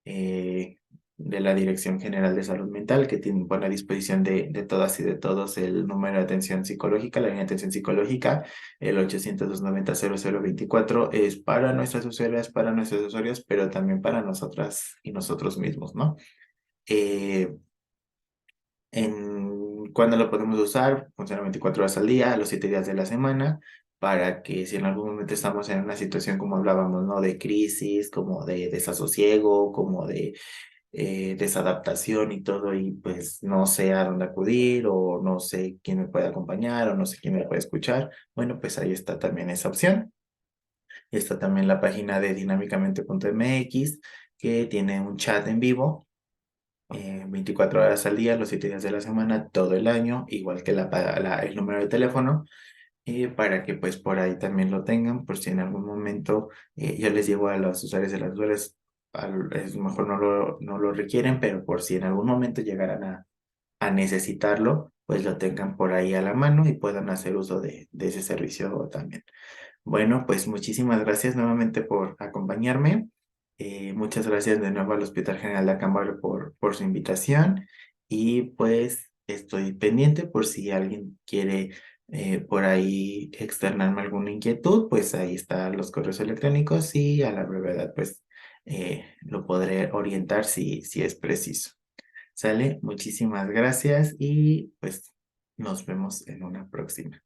[SPEAKER 1] eh, de la Dirección General de Salud Mental, que tiene, pone a disposición de todas y de todos el número de atención psicológica, la línea de atención psicológica, el 800-290-0024, es para nuestras usuarias, para nuestros usuarios, pero también para nosotras y nosotros mismos, ¿no? Eh, ¿Cuándo lo podemos usar? Funciona 24 horas al día, los 7 días de la semana, para que si en algún momento estamos en una situación como hablábamos, ¿no? De crisis, como de desasosiego, como de desadaptación y todo, y pues no sé a dónde acudir, o no sé quién me puede acompañar, o no sé quién me puede escuchar, bueno, pues ahí está también esa opción. Está también la página de dinámicamente.mx, que tiene un chat en vivo 24 horas al día, los 7 días de la semana, todo el año, igual que el número de teléfono, para que pues por ahí también lo tengan, por si en algún momento yo les digo a los usuarios y las usuarias, es mejor no lo requieren, pero por si en algún momento llegaran a necesitarlo, pues lo tengan por ahí a la mano y puedan hacer uso de ese servicio también. Bueno, pues muchísimas gracias nuevamente por acompañarme. Muchas gracias de nuevo al Hospital General de Acámbaro por su invitación, y pues estoy pendiente por si alguien quiere por ahí externarme alguna inquietud, pues ahí están los correos electrónicos y a la brevedad pues lo podré orientar si es preciso. ¿Sale? Muchísimas gracias y pues nos vemos en una próxima.